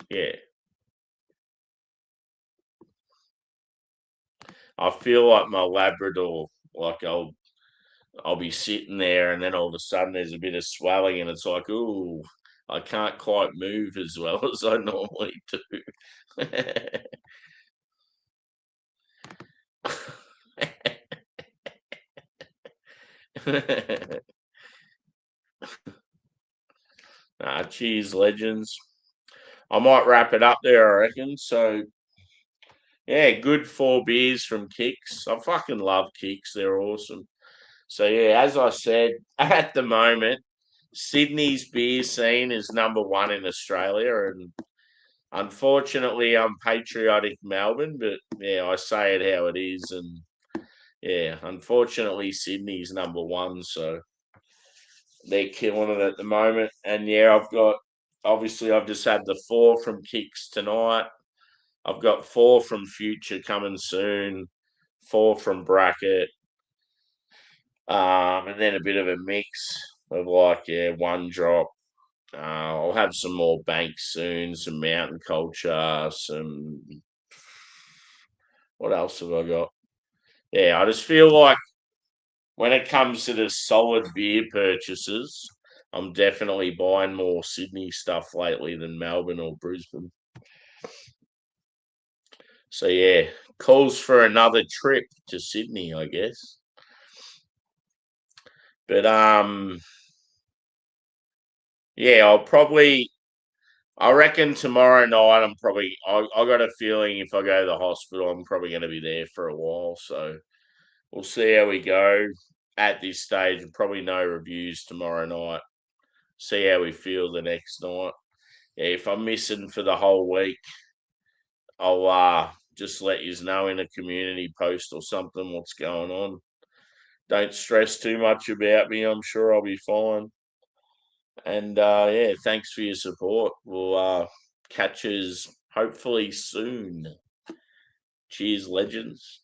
Yeah. I feel like my Labrador, like I'll be sitting there and then all of a sudden there's a bit of swelling and it's like, ooh, I can't quite move as well as I normally do. Cheers, legends. I might wrap it up there, I reckon. So yeah, good 4 beers from Kicks. I fucking love Kicks. They're awesome. So yeah, as I said, at the moment, Sydney's beer scene is number one in Australia, and unfortunately, I'm patriotic Melbourne, but yeah, I say it how it is, and yeah, unfortunately, Sydney's number one, so they're killing it at the moment. And yeah, I've just had the 4 from Kicks tonight. I've got 4 from Future coming soon, 4 from Bracket, and then a bit of a mix of like yeah, one drop. I'll have some more banks soon, some mountain culture, some what else have I got? Yeah, I just feel like when it comes to the solid beer purchases, I'm definitely buying more Sydney stuff lately than Melbourne or Brisbane. So yeah, calls for another trip to Sydney, I guess. But yeah, I reckon tomorrow night I got a feeling if I go to the hospital I'm probably gonna be there for a while. So we'll see how we go at this stage. Probably no reviews tomorrow night. See how we feel the next night. Yeah, if I'm missing for the whole week, I'll just let you know in a community post or something what's going on. Don't stress too much about me. I'm sure I'll be fine. And yeah, thanks for your support. We'll catch us hopefully soon. Cheers, legends.